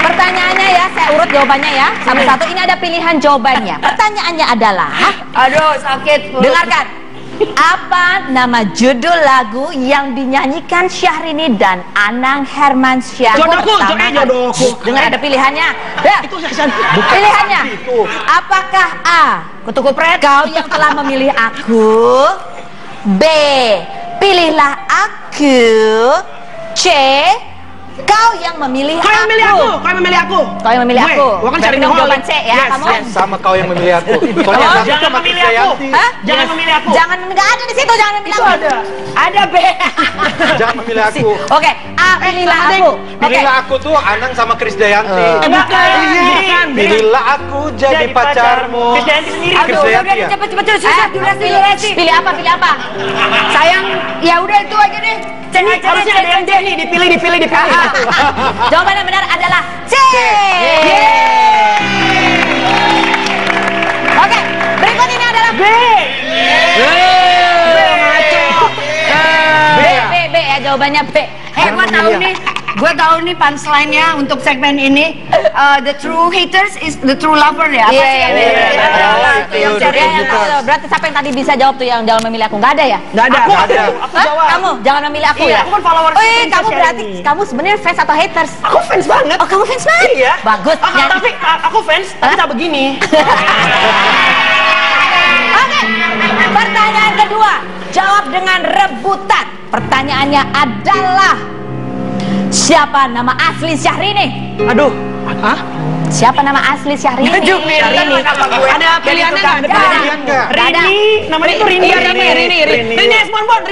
pertanyaannya ya, saya urut jawabannya ya. Satu-satu ini ada pilihan jawabannya. Pertanyaannya adalah, aduh sakit. Dengarkan. Apa nama judul lagu yang dinyanyikan Syahrini dan Anang Hermansyah? Jodohku. Dengar ada pilihannya. Pilihannya. Apakah A, Kutukupret, kau yang telah memilih aku? B, pilihlah aku. C, kau yang memilih aku. Kau yang memilih aku. Kau yang memilih aku. Gua kan cari jawaban C ya, kamu. Sama kau yang memilih aku. Soalnya jangan memilih aku. Jangan memilih aku. Jangan, enggak ada di situ, jangan memilih aku. Ada B. Jangan memilih aku. Oke, A, pilihlah aku. Pilihlah aku tuh Anang sama Krisdayanti. Bukan. Pilihlah aku jadi pacarmu. Krisdayanti sendiri. Krisdayanti ya. Cepet susah durasi. Pilih apa? Sayang, ya udah itu aja deh. Ini harusnya ada yang D nih, dipilih. Jawaban yang benar adalah C. Oke, berikut ini adalah B. B ya, jawabannya B. Gue tahu nih punchline-nya untuk segmen ini. The true haters is the true lover ya. Apa sih yang Berarti siapa yang tadi bisa jawab tuh yang jangan memilih aku? Nggak ada ya? Nggak ada. Aku jawab. Kamu jangan memilih aku Iya, ya? aku kan followers kamu berarti kamu sebenarnya fans atau haters? Aku fans banget. Oh, kamu fans banget? Iya. Bagus. Tapi aku fans, tapi tak begini. Oke, pertanyaan kedua. Jawab dengan rebutan. Pertanyaannya adalah siapa nama asli Syahrini? Aduh. Siapa nama asli Syahrini? Syahrini. Ada pilihannya nggak? Ada pilihan nggak? Rini, namanya itu Rini. Rini Esmonbon.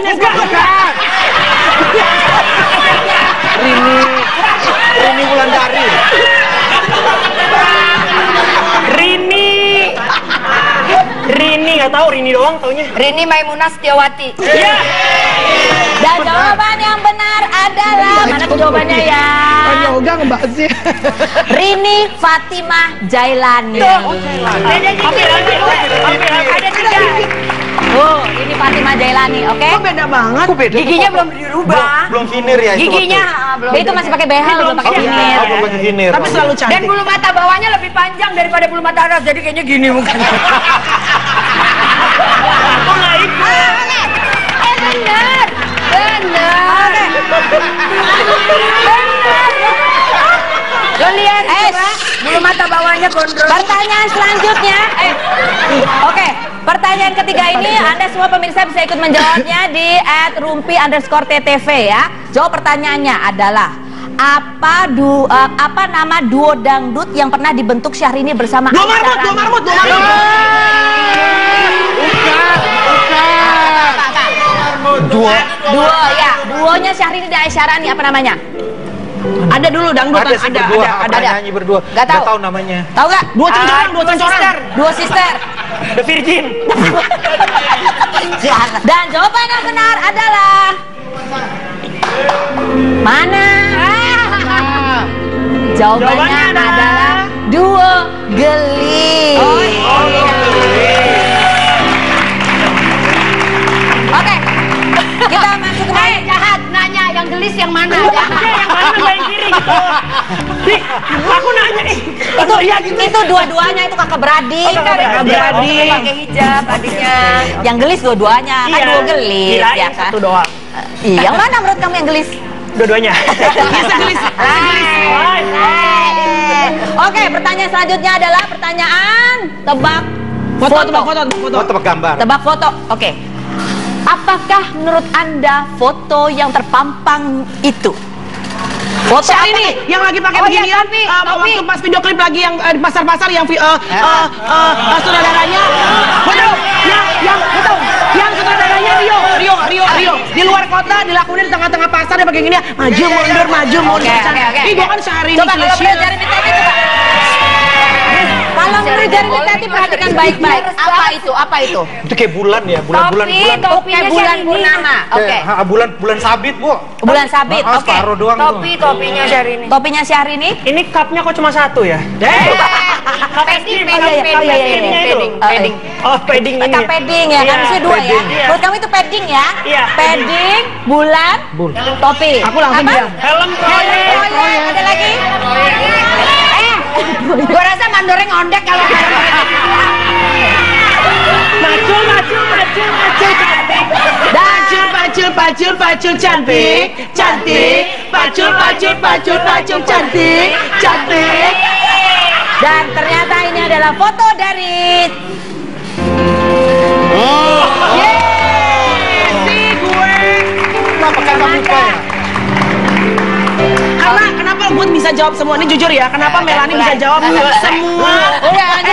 Rini Wulandari. Rini nggak tahu, Rini doang taunya. Rini Maimunah Setiawati. Iya. Dan jawaban yang benar adalah mana tuh jawabannya ya? Yoga ngebahasnya. Rini Fatimah Jailani. Hampir. Ada 3. Oh, ini Fatimah Jailani, oke? Kok beda banget? Giginya belum dirubah. Belum finir ya itu. Giginya belum. Dia itu masih pakai behel, belum pakai finir. Belum pakai finir. Tapi selalu cantik. Dan bulu mata bawahnya lebih panjang daripada bulu mata atas, jadi kayaknya gini mungkin. Aku nggak ikut. Benar. Lo lihat coba, bulu mata bawahnya gondrong. Pertanyaan selanjutnya, oke, pertanyaan ketiga ini Anda semua pemirsa bisa ikut menjawabnya di @rumpi_ttv ya. Jawab pertanyaannya adalah apa nama duo dangdut yang pernah dibentuk Syahrini bersama Dua Aisyah marmut. Duonya Syahrini dan Aisyah Rani apa namanya? Ada dulu dangdutan. Ada nyanyi berdua. Nggak tahu. Nggak tahu namanya. Tahu nggak? Dua cencorang. Duo sister. The Virgin. Dan jawaban yang benar adalah mana? Jawabannya adalah duo Geli. Oke, kita masuk ke Jahat nanya yang gelis yang mana? Yang mana yang kiri gitu. Aku nanya itu dua-duanya itu kakak beradik. Kakak beradik pakai hijab adiknya. Yang gelis dua-duanya kan Iya. duo gelis Kirain ya kan. satu doang. Yang mana menurut kamu yang gelis? Dua-duanya. Oke, pertanyaan selanjutnya adalah pertanyaan tebak foto. Tebak gambar. Tebak foto. Oke. Apakah menurut Anda foto yang terpampang itu? Foto Syahrini yang lagi pakai beginian, waktu pas video klip lagi yang di pasar-pasar yang sutradaranya, betul, yang sutradaranya Rio, di luar kota dilakuin di tengah-tengah pasar dia pakai gini, maju mundur. Ih, gua kan Syahrini. Coba kalau menurut Syahrini tadi coba. Kalau menurut Syahrini tadi perhatikan baik-baik. Apa itu? Itu kayak bulan ya, bulan. Kayak bulan purnama. Oke. Bulan sabit, Bu. Bulan sabit. Oke. Separuh doang tuh. Topinya Syahrini. Topinya Syahrini. Ini cupnya kok cuma satu ya? Padding. Oh, padding ini. Kak padding ya, kan maksudnya dua ya. Iya. Menurut kamu itu padding ya? Iya. Padding, bulan, topi. Aku langsung Apa? diam. Helm Proyek, ada lagi? Gua rasa mandornya ngondek kalau Pacul cantik, pacul cantik. Dan ternyata ini adalah foto dari Kenapa kakak lupa ya? Kenapa gue bisa jawab semua ini jujur ya? Kenapa Melani bisa jawab semua?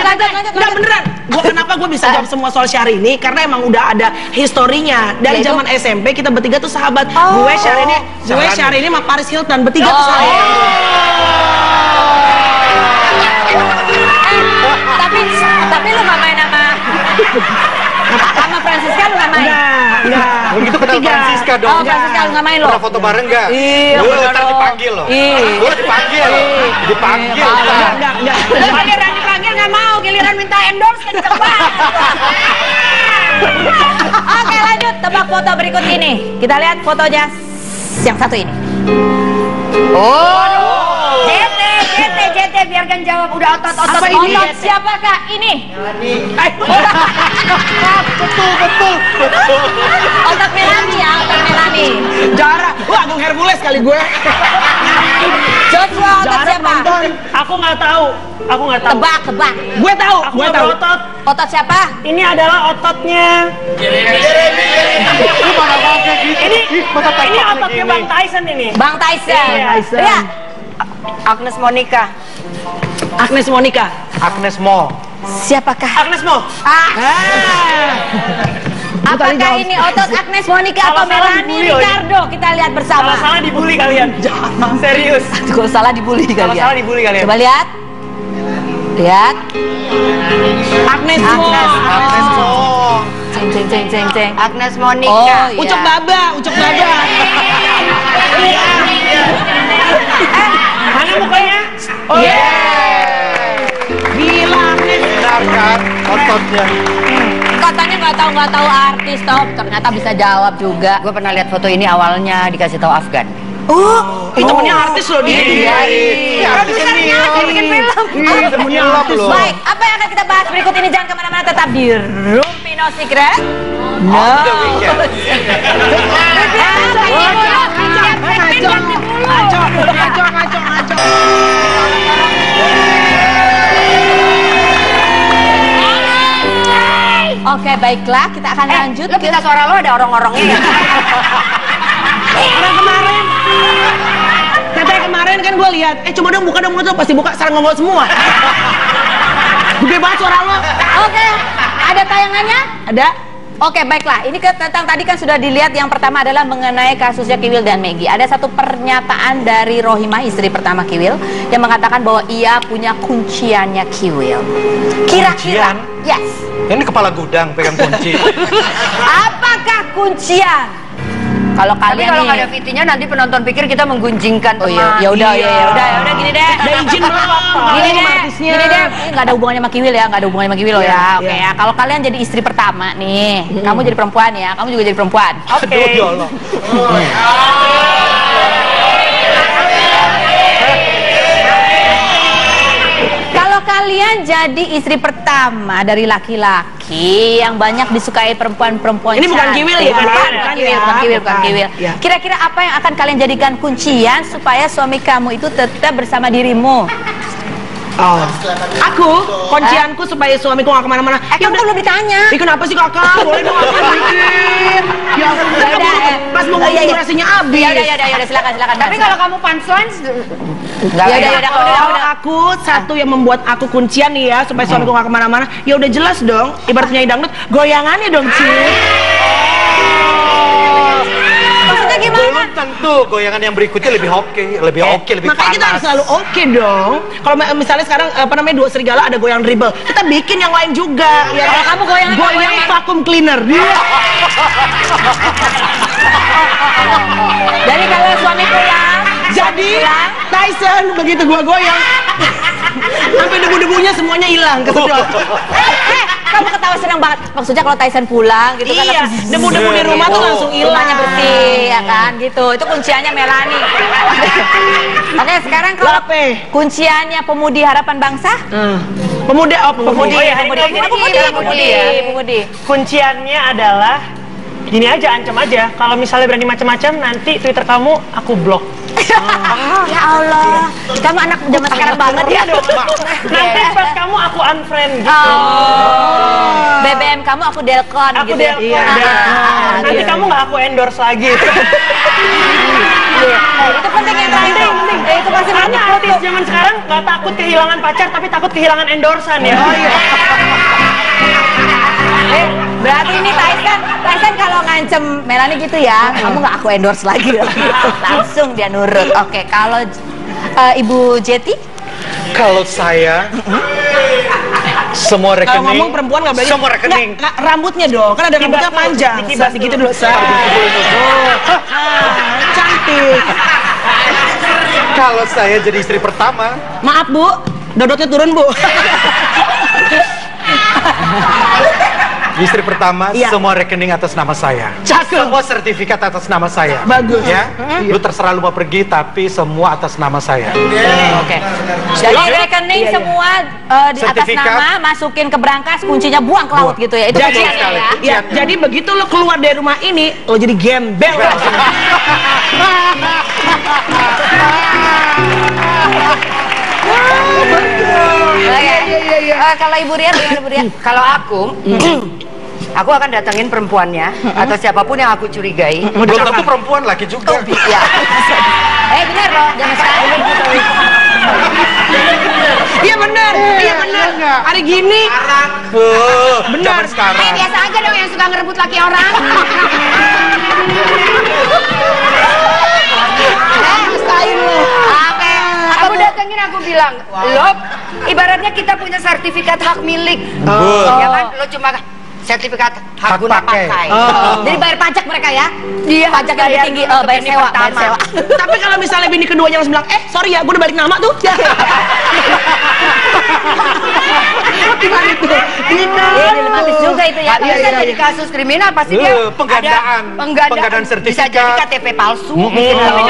lanjut. Enggak beneran. Kenapa gue bisa jawab semua soal Syahrini? Karena emang udah ada historinya. Dari zaman SMP kita bertiga tuh sahabat. Gue Syahrini sama Paris Hilton bertiga tuh sahabat. Tapi lu gak main sama Francisca, lu gak main? Enggak. Begitu kenal Francisca dong. Oh, Francisca nggak main loh. Pernah foto bareng nggak? Iya, Lu bener ntar dong. dipanggil loh. Iya. Lu dipanggil. Dipanggil. Enggak. Giliran dipanggil nggak mau, giliran minta endorse kenceng banget. Oke, lanjut tebak foto berikut ini. Kita lihat fotonya yang satu ini. JT, biarkan jawab, udah otot-otot. Apa ini? Otot siapakah ini? Betul. Otot Melani ya, otot Melani. Jara, wah Agung Hercules kali gue. Joshua, otot siapa? Aku nggak tahu. Tebak. Gue tahu. Aku nggak tahu. Otot siapa? Ini adalah ototnya. Lu mana pakai gitu? Ini ototnya Bang Tyson ini. Bang Tyson. Iya. Ya. Agnes Monica. Agnes Monica. Agnes Mo. Siapakah? Agnes Mo. Apakah ini otot Agnes Monica atau Kalau salah Melani dibully, Ricardo? Kita lihat Kalau bersama. salah dibully kalian. Serius. Kalau salah dibully Kalau kalian. salah dibully kalian. Coba lihat. Lihat. Agnes Mo. Agnes Mo. Ceng. Agnes Monica. Oh, iya. Ucok Baba. Mana mukanya? Oh iya. Gila Agnes. Benar kan? Ototnya. Katanya nggak tahu artis, ternyata bisa jawab juga. Gue pernah lihat foto ini awalnya dikasih tahu Afgan. Temennya artis loh dia. Iya. Produsernya bikin film. Temennya artis loh. Baik, apa yang akan kita bahas berikut ini? Jangan kemana-mana, tetap di Rumpi No Secret. On the weekend. Ngaco. Oke, baiklah, kita akan lanjut. Lo minta suara lo ada orang-orangnya ya? Katanya kemarin kan gue lihat, coba dong buka dong mulut lo, pasti buka sarang ngomong semua. Gede banget suara lo. Oke, ada tayangannya? Ada. Oke, baiklah. Ini tentang tadi kan sudah dilihat, yang pertama adalah mengenai kasusnya Kiwil dan Maggie. Ada satu pernyataan dari Rohimah, istri pertama Kiwil, yang mengatakan bahwa ia punya kunciannya Kiwil. Kira-kira, yes. Ini kepala gudang pegang kunci. Apakah kuncian? Kalau Tapi kalian kalau nih, nggak ada VT-nya nanti penonton pikir kita menggunjingkan oh teman. iya, ya udah gini deh. Ada izin belum? Gini deh, Artisnya. ini nggak ada hubungannya sama Kiwil ya, nggak ada hubungannya sama Kiwil loh ya. Oke ya, kalau kalian jadi istri pertama nih, kamu jadi perempuan ya, kamu juga jadi perempuan. Oke. Aduh, ya Allah. Kalau kalian jadi istri pertama dari laki-laki yang banyak disukai perempuan-perempuan Ini bukan cantik. Kiwil ya? Bukan Kiwil. Ya. Kira-kira apa yang akan kalian jadikan kuncian supaya suami kamu itu tetap bersama dirimu? Oh. Aku, kuncianku supaya suamiku gak kemana-mana. Kamu kan belum ditanya. Kenapa sih kakak? Boleh dong aku bikin. Ya udah, pas mau ngomong durasinya habis. Ya udah, silakan. Tapi kalau kamu punchline, Ya udah. Aku satu yang membuat aku kuncian nih ya supaya suamiku gak kemana-mana. Ya udah jelas dong. Ibarat penyanyi dangdut, goyangannya dong Cik. Maksudnya gimana? Belum tentu goyangan yang berikutnya lebih oke, lebih Makanya panas. kita harus selalu oke dong. Kalau misalnya sekarang dua serigala ada goyang dribble, kita bikin yang lain juga. Ya, Kalau kamu goyang apa? goyang vacuum cleaner. Jadi kalau suami pulang, Jadi Tyson begitu gua goyang, sampai debu-debunya semuanya hilang kesedot. kamu ketawa senang banget. Maksudnya kalau Tyson pulang gitu kan, Iya, debu-debu di rumah tuh langsung hilang. rumahnya bersih ya kan gitu. Itu kunciannya Melani. Oke, sekarang kalau Apa? kunciannya Pemudi Harapan Bangsa? Pemudi. Pemudi. Kunciannya adalah gini aja, ancam aja. Kalau misalnya berani macam-macam, nanti Twitter kamu aku blok. Ya Allah, kamu anak zaman sekarang banget ya. Nanti pas kamu aku unfriend gitu. BBM kamu aku delkon Aku gitu. delkon. Ah, Nanti gitu. kamu nggak aku endorse lagi. Itu penting yang penting. Itu pasti Karena artis zaman sekarang nggak takut kehilangan pacar, tapi takut kehilangan endorsan ya. Oh iya. Berarti ini Tyson kalau ngancem Melani gitu ya, kamu nggak aku endorse lagi. Langsung dia nurut. Oke, kalau Ibu Jeti? Kalau saya Semua Kalau rekening. ngomong perempuan nggak boleh. Semua rekening. Nggak, rambutnya dong, kan ada rambutnya panjang. Dikibas Gitu dulu. Cantik. Kalau saya jadi istri pertama, Maaf Bu, dodotnya turun Bu. istri pertama, Iya. semua rekening atas nama saya. Cakep. Semua sertifikat atas nama saya. Bagus. Ya, lu terserah lu mau pergi, tapi semua atas nama saya. Oke. Jadi rekening semua di atas Sertifikat. nama, masukin ke brankas, kuncinya buang ke laut gitu ya. Itu Jadi, kunciannya ya. ya, jadi begitu lo keluar dari rumah ini, lo jadi gembel langsung. Oke. Kalau Ibu Rian, gimana Ibu Rian? Kalau aku akan datengin perempuannya atau siapapun yang aku curigai. Belum tentu perempuan, laki juga. Ya. Benar loh, jangan sekarang. Iya benar, iya benar. Hari gini, Benar sekarang. Biasa aja dong yang suka ngerebut laki orang. Oke. Aku datengin, aku bilang, lo ibaratnya kita punya sertifikat hak milik. Ya kan, lo cuma sertifikat hak guna pakai. Jadi bayar pajak mereka ya? Iya, Pajak yang lebih tinggi, untuk bayar ini sewa, pertama. bayar sewa. tapi kalau misalnya bini keduanya langsung bilang, sorry ya, gue udah balik nama tuh. Gimana itu? Iya, dilematis juga itu ya. Bisa jadi kasus kriminal pasti dia penggandaan. ada Penggandaan bisa sertifikat. jadi KTP palsu. Tapi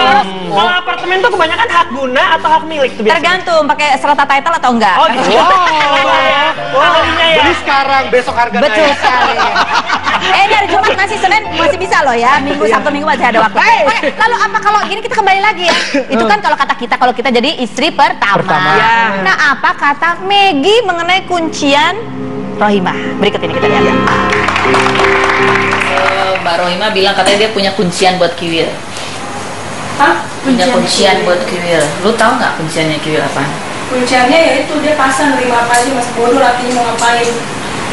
kalau apartemen tuh kebanyakan hak guna atau hak milik tuh biasanya? Tergantung pakai serata title atau enggak. Oh gitu. Ahlinya ya. Beli sekarang, besok harga Betul naik. sekali. Ini hari Jumat masih Senin masih bisa loh ya. Minggu, Sabtu, Minggu masih ada waktu. Oke, lalu apa kalau gini kita kembali lagi ya? Itu kan kalau kata kita, kalau kita jadi istri pertama. Ya. Nah, apa kata Maggie mengenai kuncian Rohimah? Berikut ini kita lihat. Mbak Rohimah bilang katanya dia punya kuncian buat Kiwil. Hah? Punya kuncian buat Kiwil. Lu tahu nggak kunciannya Kiwil apa? Kunciannya ya itu dia pasang nerima apa aja, masa bodoh lakinya mau ngapain.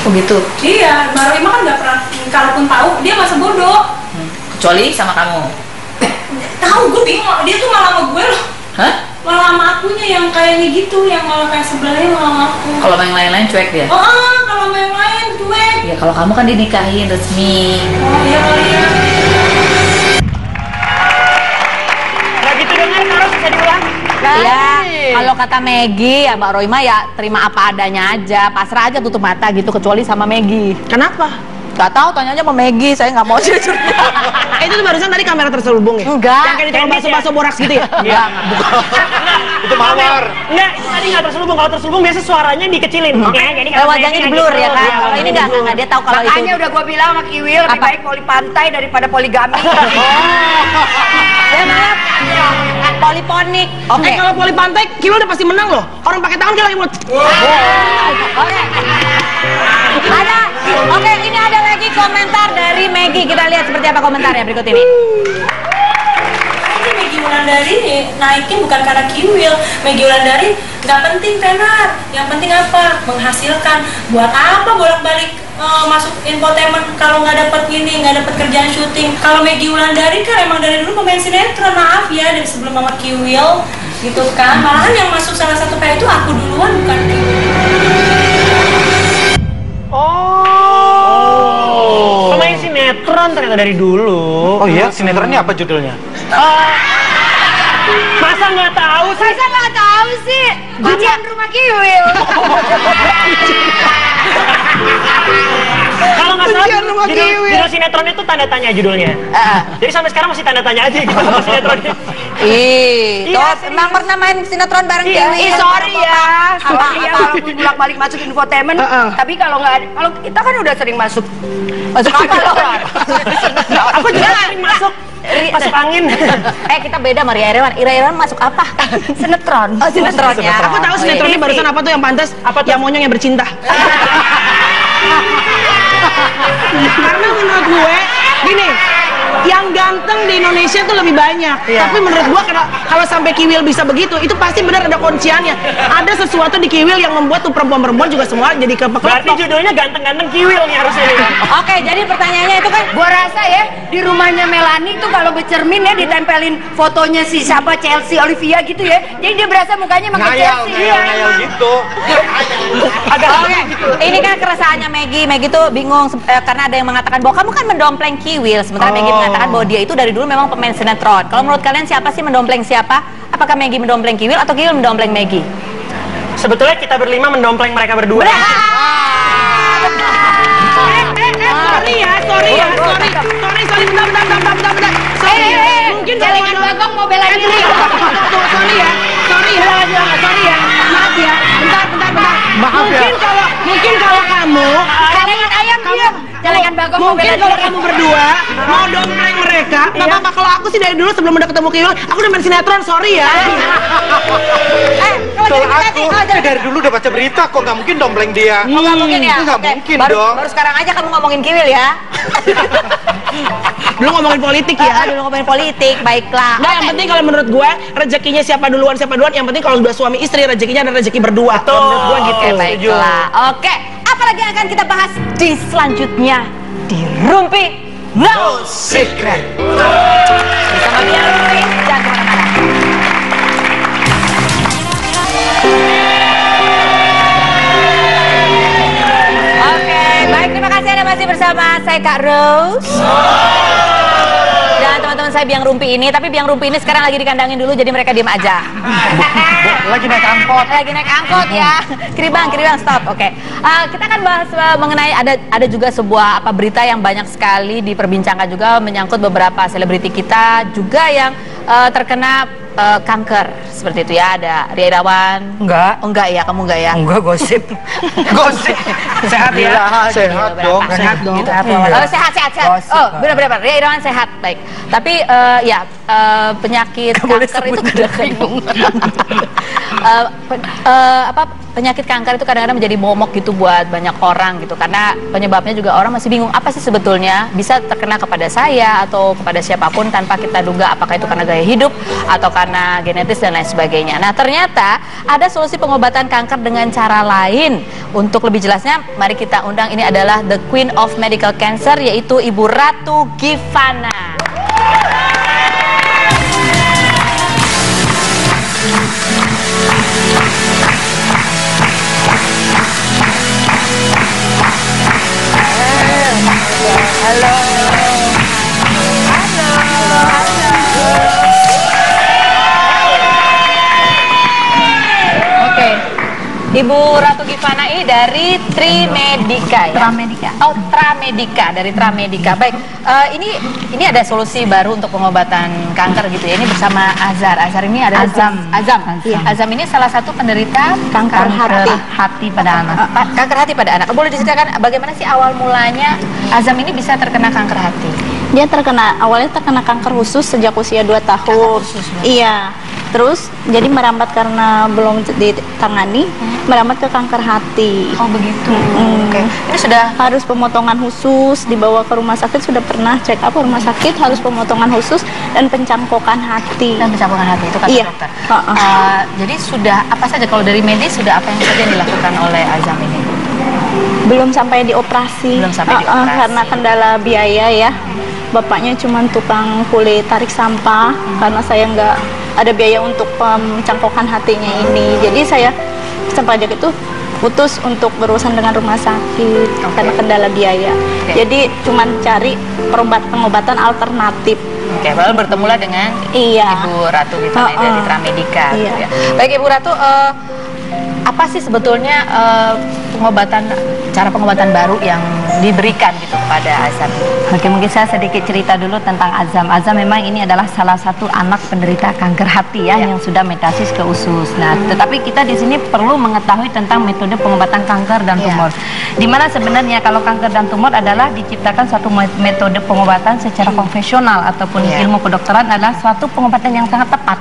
Oh gitu. Iya, Mbak Rohimah kan nggak pernah, kalaupun tahu dia masa bodoh. Kecuali sama kamu. Tahu, gue bingung, dia tuh malah sama gue loh. Hah? Malah sama akunya yang kayaknya gitu, yang malah kayak sebelahnya malah sama aku. Kalau yang lain-lain cuek dia. Oh, kalau sama yang lain cuek. Ya kalau kamu kan dinikahin resmi. Oh iya kali ya. Nggak gitu dengar, harus bisa diulang. Ya, kalau kata Maggie ya Mbak Rohimah ya terima apa adanya aja, pasrah aja tutup mata gitu, kecuali sama Maggie. Kenapa? Gak tahu, tanya aja sama Maggie, saya nggak mau jujur. Itu tuh barusan tadi kamera terselubung ya? Enggak. Yang kayak ditolong bakso-bakso boraks gitu ya? Enggak. Itu mawar. Enggak, itu tadi nggak terselubung. Kalau terselubung biasa suaranya dikecilin. Ya, jadi kalau Wajahnya di blur ya kan. Kalau ini enggak, dia tahu kalau itu. Makanya udah gue bilang sama Kiwil lebih baik poli pantai daripada poligami. Ya maaf. Poliponik. Oke. Kalau poli pantai, Kiwil udah pasti menang loh. Orang pakai tangan dia lagi buat. Oke. Ada. Oke, ini ada lagi komentar dari Maggie. Kita lihat seperti apa komentarnya berikut ini. Ini Maggie Wulandari naikin bukan karena Kiwil. Maggie Wulandari nggak penting tenar. Yang penting apa? Menghasilkan. Buat apa bolak-balik masuk infotainment kalau nggak dapat gini, nggak dapat kerjaan syuting. Kalau Maggie Wulandari kan emang dari dulu pemain sinetron, maaf ya, dari sebelum Mama Kiwil gitu kan. Malahan yang masuk salah satu PH itu aku duluan, bukan Kiwil. Pemain sinetron ternyata dari dulu. Oh iya, sinetronnya apa judulnya? Masa nggak tahu sih? Masa nggak tahu sih? Kuncian rumah Kiwil. Kalau nggak salah, judul sinetron itu tanda tanya judulnya. Jadi sampai sekarang masih tanda tanya aja gitu sinetronnya. Emang pernah main sinetron bareng Kiwil? Sorry ya, walaupun bolak-balik masuk infotainment, tapi kalau kita kan udah sering masuk. Masuk apa loh? Aku juga sering masuk angin. Kita beda sama Ria Irawan. Ria Irawan masuk apa? Sinetron. Oh, sinetron ya. Aku tahu sinetron ini barusan apa tuh yang pantas? Yang monyong yang bercinta. Karena menurut gue, gini, yang ganteng di Indonesia tuh lebih banyak. Tapi menurut gua kalau sampai Kiwil bisa begitu, itu pasti benar ada kunciannya. Ada sesuatu di Kiwil yang membuat tuh perempuan-perempuan juga semua jadi kepekelotok. Berarti judulnya ganteng-ganteng Kiwil nih harusnya. Oke, jadi pertanyaannya itu kan, gua rasa ya di rumahnya Melanie itu kalau bercermin ya ditempelin fotonya si siapa Chelsea Olivia gitu ya. Jadi dia berasa mukanya makin Chelsea. Ngayal gitu. Agak gitu. Ini kan keresahannya Maggie tuh bingung karena ada yang mengatakan bahwa kamu kan mendompleng Kiwil, sementara Maggie mengatakan bahwa dia itu dari dulu memang pemain sinetron. Kalau menurut kalian siapa sih mendompleng siapa? Apakah Maggie mendompleng Kiwil atau Kiwil mendompleng Maggie? Sebetulnya kita berlima mendompleng mereka berdua. Sorry, bentar. Mungkin Celengan Bagong mau bela diri. Sorry ya. Maaf ya. Bentar. Mungkin kalau kamu Celengan ayam diam. Celengan Bagong mau bela mungkin diri. kalau kamu berdua mau dompleng mereka, nggak apa-apa. Kalau aku sih dari dulu sebelum udah ketemu Kiwil, aku udah main sinetron, sorry ya. Kalau aku dari dulu udah baca berita kok, nggak mungkin dompleng dia. Oh, nggak mungkin ya? Nggak Oke. mungkin baru dong. sekarang aja kamu ngomongin Kiwil ya. Dulu ngomongin politik ya. Dulu ngomongin politik, baiklah. Nah, yang penting kalau menurut gue rezekinya siapa duluan. Yang penting kalau udah suami istri rezekinya ada rezeki berdua. Kalau menurut gue gitu. Oke, baiklah. Oke, apalagi yang akan kita bahas di selanjutnya di Rumpi No Secret. Bersama Biar Rumpi, jangan kemana-mana. Oke, baik, terima kasih Anda masih bersama saya Kak Rose dan teman-teman saya Biang Rumpi ini. Tapi Biang Rumpi ini sekarang lagi dikandangin dulu, jadi mereka diem aja. Lagi naik angkot. Lagi naik angkot ya. Keribang stop. Oke. Kita akan bahas mengenai ada juga sebuah berita yang banyak sekali diperbincangkan juga, menyangkut beberapa selebriti kita juga yang terkena kanker seperti itu ya. Ada Ria Irawan. Enggak ya, kamu enggak ya? Enggak, gosip. Sehat ya. Sehat dong. Sehat dong. Sehat. Oh, benar. Ria Irawan sehat, baik. Tapi penyakit kanker itu kadang-kadang penyakit kanker itu kadang-kadang menjadi momok gitu buat banyak orang gitu, karena penyebabnya juga orang masih bingung apa sih sebetulnya bisa terkena kepada saya atau kepada siapapun tanpa kita duga, apakah itu karena gaya hidup atau karena genetis dan lain sebagainya. Nah, ternyata ada solusi pengobatan kanker dengan cara lain. Untuk lebih jelasnya, mari kita undang, ini adalah the Queen of Medical Cancer, yaitu Ibu Ratu Givana. Oke, Ibu Ratu Givana ini dari Trimedica ya? Tramedica, dari Tramedica. Baik, ini ada solusi baru untuk pengobatan kanker gitu ya. Ini bersama Azhar. Azhar ini adalah Azam ini salah satu penderita kanker hati pada anak. Kanker hati pada anak. Boleh diceritakan bagaimana sih awal mulanya Azam ini bisa terkena kanker hati? Dia awalnya terkena kanker usus sejak usia 2 tahun. Iya. Terus jadi merambat karena belum ditangani, merambat ke kanker hati. Oh begitu. Oke. Ini sudah harus pemotongan khusus, dibawa ke rumah sakit, sudah pernah check up rumah sakit, harus pemotongan khusus dan pencangkokan hati. Dan pencangkokan hati itu kata dokter. Jadi sudah apa saja kalau dari medis, sudah apa yang saja dilakukan oleh Azam ini? Belum sampai dioperasi. Karena kendala biaya ya. Bapaknya cuma tukang kulit tarik sampah, karena saya nggak ada biaya untuk pencangkokan hatinya ini. Jadi saya sampai aja itu putus untuk berurusan dengan rumah sakit karena kendala biaya. Jadi cuma cari pengobatan alternatif. Oke, lalu bertemulah dengan Ibu Ratu Givana dari Tramedica. Gitu ya. Baik Ibu Ratu, apa sih sebetulnya cara pengobatan baru yang diberikan gitu kepada Azam? Oke, mungkin saya sedikit cerita dulu tentang Azam. Azam memang ini adalah salah satu anak penderita kanker hati ya, yang sudah metastasis ke usus. Nah, tetapi kita di sini perlu mengetahui tentang metode pengobatan kanker dan tumor. Dimana sebenarnya kalau kanker dan tumor adalah diciptakan suatu metode pengobatan secara konvensional ataupun ilmu kedokteran adalah suatu pengobatan yang sangat tepat.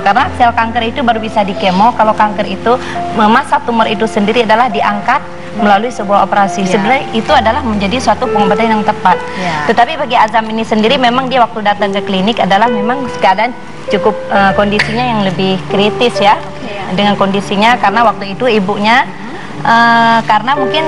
Karena sel kanker itu baru bisa dikemo kalau kanker itu masa tumor itu sendiri adalah diangkat melalui sebuah operasi. Sebenarnya itu adalah menjadi suatu pengobatan yang tepat. Tetapi bagi Azam ini sendiri memang dia waktu datang ke klinik adalah memang keadaan cukup kondisinya yang lebih kritis ya. Dengan kondisinya karena waktu itu ibunya karena mungkin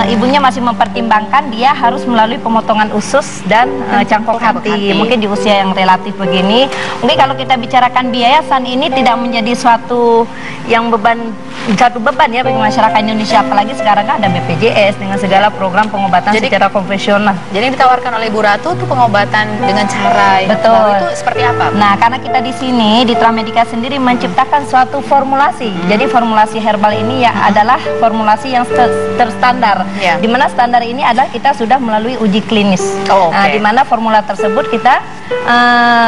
ibunya masih mempertimbangkan dia harus melalui pemotongan usus dan cangkok hati. Mungkin di usia yang relatif begini, mungkin kalau kita bicarakan biaya, San ini tidak menjadi suatu yang satu beban ya bagi masyarakat Indonesia, apalagi sekarang kan ada BPJS dengan segala program pengobatan secara konvensional. Jadi yang ditawarkan oleh Ibu Ratu itu pengobatan dengan cara yang itu seperti apa? Nah, karena kita di sini di Tramedica sendiri menciptakan suatu formulasi. Jadi formulasi herbal ini ya adalah formulasi yang terstandar. Di mana standar ini adalah kita sudah melalui uji klinis. Nah, di mana formula tersebut kita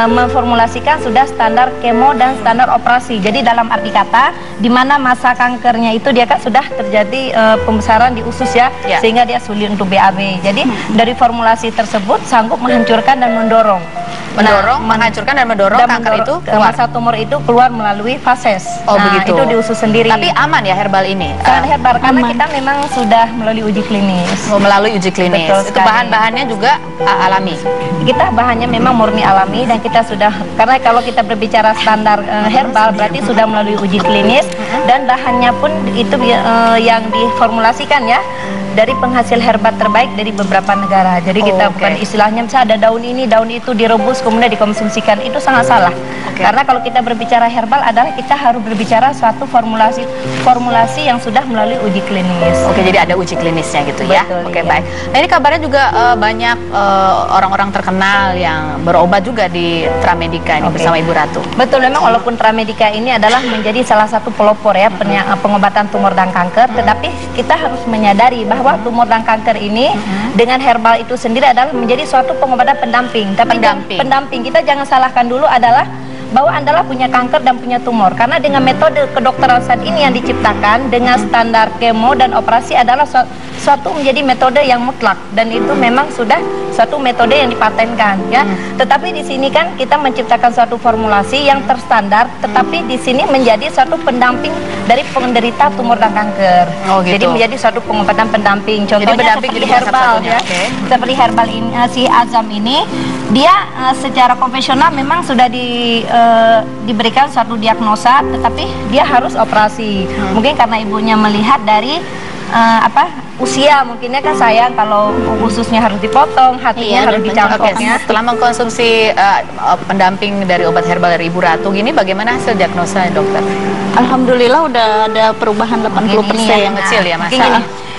memformulasikan sudah standar kemo dan standar operasi. Jadi dalam arti kata, di mana masa kankernya itu dia kan sudah terjadi pembesaran di usus ya, sehingga dia sulit untuk BAB. Jadi dari formulasi tersebut sanggup menghancurkan dan mendorong. Menghancurkan dan mendorong kanker itu keluar. Masa tumor itu keluar melalui fases. Begitu. Itu di usus sendiri. Tapi aman ya herbal ini? Sangat herbal karena kita memang sudah melalui uji klinis. Melalui uji klinis. Itu bahan-bahannya juga alami. Kita bahannya memang murni alami dan kita sudah, karena kalau kita berbicara standar herbal berarti sudah melalui uji klinis dan bahannya pun itu yang diformulasikan ya dari penghasil herbal terbaik dari beberapa negara. Jadi kita bukan istilahnya misalnya ada daun ini, daun itu direbus kemudian dikonsumsikan, itu sangat salah. Karena kalau kita berbicara herbal adalah kita harus berbicara suatu formulasi yang sudah melalui uji klinis. Jadi ada uji klinisnya gitu ya. Baik. Nah, ini kabarnya juga banyak orang-orang terkenal yang berobat juga di Tramedica ini bersama Ibu Ratu. Betul, memang walaupun Tramedica ini adalah menjadi salah satu pelopor ya pengobatan tumor dan kanker, tetapi kita harus menyadari bahwa tumor dan kanker ini dengan herbal itu sendiri adalah menjadi suatu pengobatan pendamping. Tapi pendamping kita jangan salahkan dulu adalah bahwa Anda punya kanker dan punya tumor, karena dengan metode kedokteran saat ini yang diciptakan dengan standar kemo dan operasi adalah suatu menjadi metode yang mutlak dan itu memang sudah suatu metode yang dipatenkan ya. Tetapi di sini kan kita menciptakan suatu formulasi yang terstandar, tetapi di sini menjadi suatu pendamping dari penderita tumor dan kanker. Jadi menjadi suatu pengobatan pendamping. Contohnya seperti herbal ya. Seperti herbal ini si Azam ini dia secara konvensional memang sudah diberikan suatu diagnosa, tetapi dia harus operasi. Mungkin karena ibunya melihat dari usia, mungkinnya kan sayang kalau ususnya harus dipotong, hatinya harus dicangkoknya. Setelah mengkonsumsi pendamping dari obat herbal dari Ibu Ratu gini, bagaimana hasil diagnosa dokter? Alhamdulillah udah ada perubahan 80%. Yang kecil ya Mas.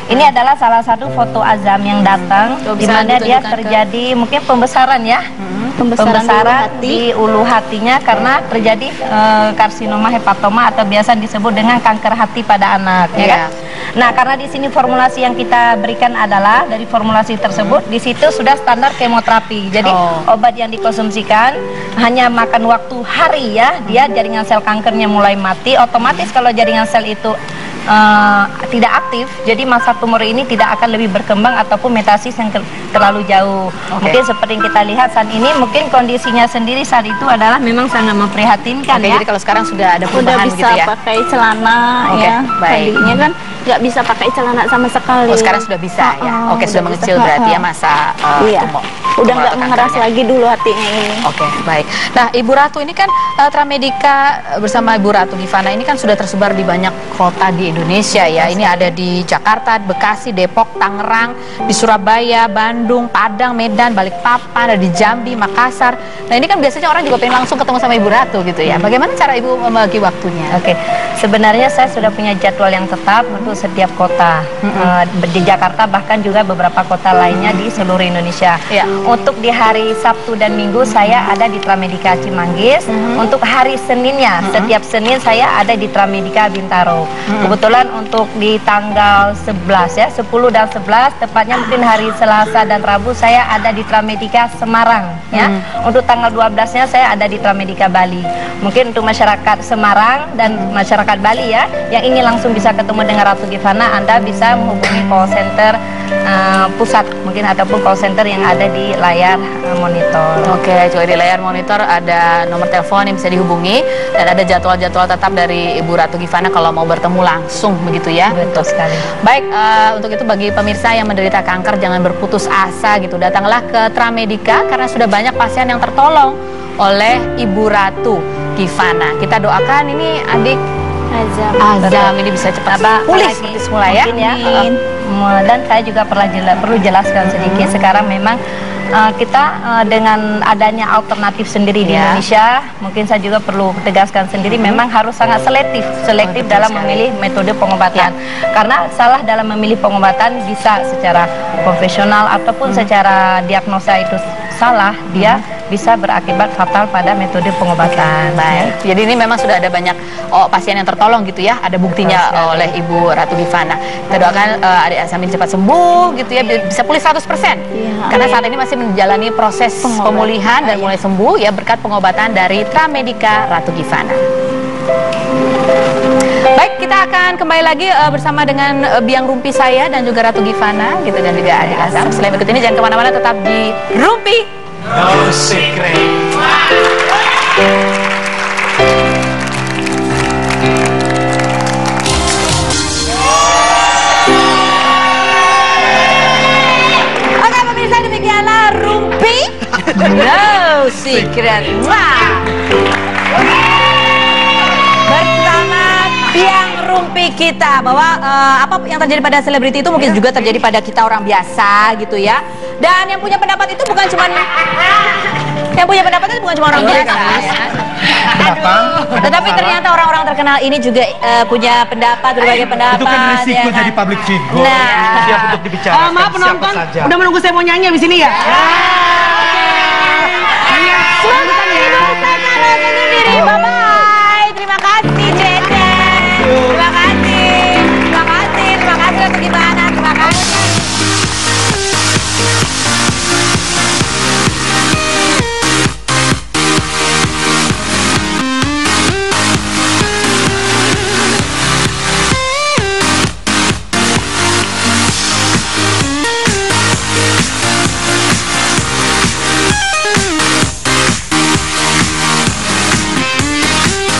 Ini adalah salah satu foto Azam yang datang, di mana dia terjadi mungkin pembesaran ya. Pembesaran di ulu hatinya karena terjadi karsinoma hepatoma atau biasa disebut dengan kanker hati pada anak, ya kan? Nah, karena di sini formulasi yang kita berikan adalah dari formulasi tersebut di situ sudah standar kemoterapi. Jadi obat yang dikonsumsikan hanya makan waktu hari ya, dia jaringan sel kankernya mulai mati. Otomatis kalau jaringan sel itu tidak aktif, jadi masa tumor ini tidak akan lebih berkembang ataupun metastasis yang terlalu jauh. Mungkin seperti yang kita lihat saat ini, mungkin kondisinya sendiri saat itu adalah memang sangat memprihatinkan ya. Jadi kalau sekarang sudah ada perubahan gitu ya. Udah bisa pakai celana ya. Tadinya kan nggak bisa pakai celana sama sekali. Sekarang sudah bisa ya. Sudah mengecil berarti ya masa tumor. Udah nggak mengeras lagi dulu hatinya ini. Baik. Nah, Ibu Ratu ini kan Tramedica bersama Ibu Ratu Givana ini kan sudah tersebar di banyak kota di Indonesia ya. Ini ada di Jakarta, Bekasi, Depok, Tangerang, di Surabaya, Bandung, Padang, Medan, Balikpapan, ada di Jambi, Makassar. Nah, ini kan biasanya orang juga pengen langsung ketemu sama Ibu Ratu gitu ya. Bagaimana cara Ibu membagi waktunya? Sebenarnya saya sudah punya jadwal yang tetap untuk setiap kota. Di Jakarta bahkan juga beberapa kota lainnya di seluruh Indonesia. Untuk di hari Sabtu dan Minggu saya ada di Tramedica Cimanggis. Untuk hari Seninnya, setiap Senin saya ada di Tramedica Bintaro. Kebetulan untuk di tanggal 11 ya, 10 dan 11 tepatnya mungkin hari Selasa dan Rabu saya ada di Tramedica Semarang ya. Untuk tanggal 12-nya saya ada di Tramedica Bali. Mungkin untuk masyarakat Semarang dan masyarakat Bali ya yang ingin langsung bisa ketemu dengan Ratu Givana, Anda bisa menghubungi call center pusat mungkin ataupun call center yang ada di layar monitor. Oke, coba di layar monitor ada nomor telepon yang bisa dihubungi dan ada jadwal-jadwal tetap dari Ibu Ratu Givana kalau mau bertemu langsung begitu ya. Betul sekali. Baik, untuk itu bagi pemirsa yang menderita kanker jangan berputus asa gitu. Datanglah ke Tramedica karena sudah banyak pasien yang tertolong oleh Ibu Ratu Givana. Kita doakan ini adik Azam ini bisa cepat pulih seperti semula ya. Dan saya juga perlu jelaskan sedikit. Sekarang memang kita dengan adanya alternatif sendiri di Indonesia, mungkin saya juga perlu tegaskan sendiri, memang harus sangat selektif dalam memilih metode pengobatan. Karena salah dalam memilih pengobatan bisa secara konvensional ataupun secara diagnosa itu salah, dia bisa berakibat fatal pada metode pengobatan. Baik. Jadi ini memang sudah ada banyak pasien yang tertolong gitu ya. Ada buktinya oleh Ibu Ratu Givana. Kita doakan adik Azamin cepat sembuh gitu ya, bisa pulih 100%. Karena saat ini masih menjalani proses pemulihan dan mulai sembuh ya berkat pengobatan dari Tramedica Ratu Givana. Baik, kita akan kembali lagi bersama dengan biang rumpi saya dan juga Ratu Givana gitu dan juga adik Azam. Selain berikut ini jangan kemana-mana, tetap di Rumpi No Secret. Oke pemirsa, demikianlah Rumpi No Secret. Bersama biang rumpi kita, bahwa apa yang terjadi pada selebriti itu mungkin juga terjadi pada kita orang biasa gitu ya. Dan yang punya pendapat itu bukan cuma orang biasa. Tetapi ternyata orang-orang terkenal ini juga punya pendapat, berbagai pendapat. Itu kan resiko ya, jadi public figure. Nah, Siap untuk dibicarakan. Maaf penonton, siapa saja. udah menunggu saya mau nyanyi di sini ya. semangat